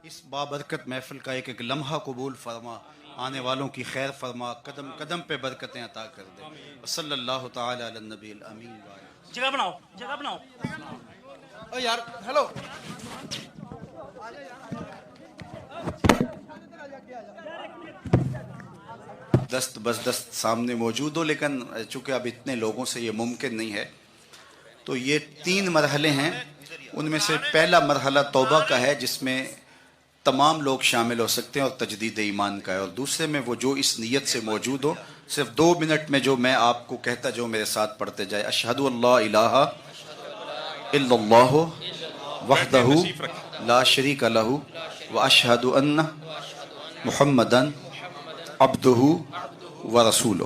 اس بابرکت محفل کا ایک ایک لمحہ قبول فرما, آنے والوں کی خیر فرما, قدم قدم پہ برکتیں عطا کر دے. صلی اللہ تعالی علی النبی الامین. جگہ بناؤ, جگہ بناؤ. او یار ہیلو, دست زبردست سامنے موجود ہو، لیکن چونکہ اب اتنے لوگوں سے یہ ممکن نہیں ہے، تو یہ 3 مرحلے ہیں. ان میں سے پہلا مرحلہ توبہ کا ہے، جس میں تمام لوگ شامل ہو سکتے ہیں اور تجدید ایمان کا ہے، اور دوسرے میں وہ جو اس نیت سے موجود ہو. صرف 2 منٹ میں جو میں آپ کو کہتا جو میرے ساتھ پڑھتے جائے. اشہد اللہ الہ الا اللہ وحدہ لا شریک لہ واشہد ان محمدن عبدہ ورسولہ.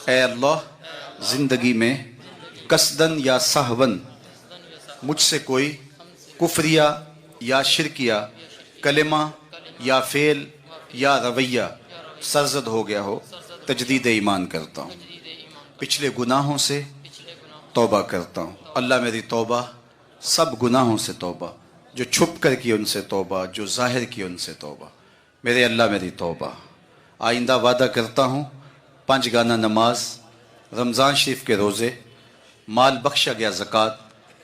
اے اللہ، زندگی میں قصدن یا سہون مجھ سے کوئی کفریہ یا شرکیہ کلمہ یا فعل یا رویہ سرزد ہو گیا ہو، تجدید ایمان کرتا ہوں. پچھلے گناہوں سے توبہ کرتا ہوں. اللہ میری توبہ، سب گناہوں سے توبہ، جو چھپ کر کی ان سے توبہ، جو ظاہر کی ان سے توبہ. میرے اللہ میری توبہ. آئندہ وعدہ کرتا ہوں 5 گانا نماز، رمضان شریف کے روزے، مال بخشا گیا زکوٰۃ،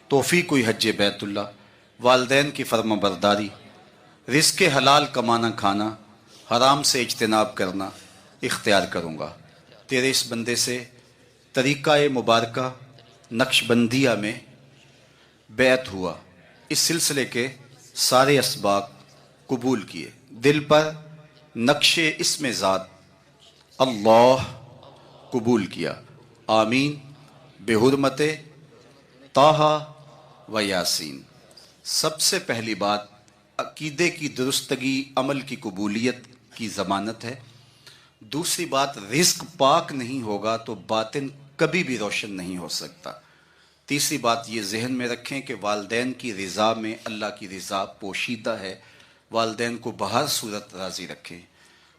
توفیق ہوئی حج بیت اللہ، والدین کی فرما برداری، رزق حلال کمانا کھانا، حرام سے اجتناب کرنا اختیار کروں گا. تیرے اس بندے سے طریقہ مبارکہ نقش بندیہ میں بیعت ہوا، اس سلسلے کے سارے اسباق قبول کیے، دل پر نقش اسم ذات اللہ قبول کیا. آمین بحرمت طٰہٰ و یاسین. سب سے پہلی بات، عقیدے کی درستگی عمل کی قبولیت کی ضمانت ہے. دوسری بات، رزق پاک نہیں ہوگا تو باطن کبھی بھی روشن نہیں ہو سکتا. تیسری بات یہ ذہن میں رکھیں کہ والدین کی رضا میں اللہ کی رضا پوشیدہ ہے، والدین کو بہر صورت راضی رکھیں.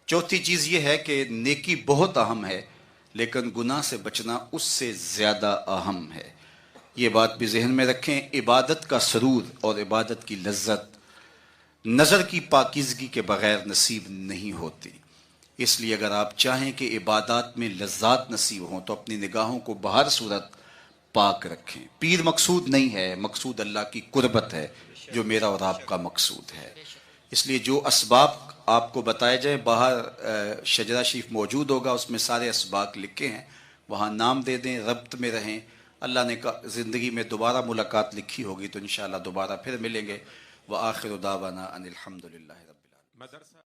چوتھی چیز یہ ہے کہ نیکی بہت اہم ہے، لیکن گناہ سے بچنا اس سے زیادہ اہم ہے. یہ بات بھی ذہن میں رکھیں. عبادت کا سرور اور عبادت کی لذت نظر کی پاکیزگی کے بغیر نصیب نہیں ہوتی. اس لیے اگر آپ چاہیں کہ عبادات میں لذات نصیب ہوں تو اپنی نگاہوں کو بہر صورت پاک رکھیں. پیر مقصود نہیں ہے، مقصود اللہ کی قربت ہے، جو میرا اور آپ کا مقصود ہے. اس لیے جو اسباب آپ کو بتائے جائیں، باہر شجرہ شریف موجود ہوگا، اس میں سارے اسباق لکھے ہیں، وہاں نام دے دیں، ربط میں رہیں. اللہ نے زندگی میں دوبارہ ملاقات لکھی ہوگی تو انشاءاللہ دوبارہ پھر ملیں گے. وآخر دعوانا ان الحمد للہ رب العالمین.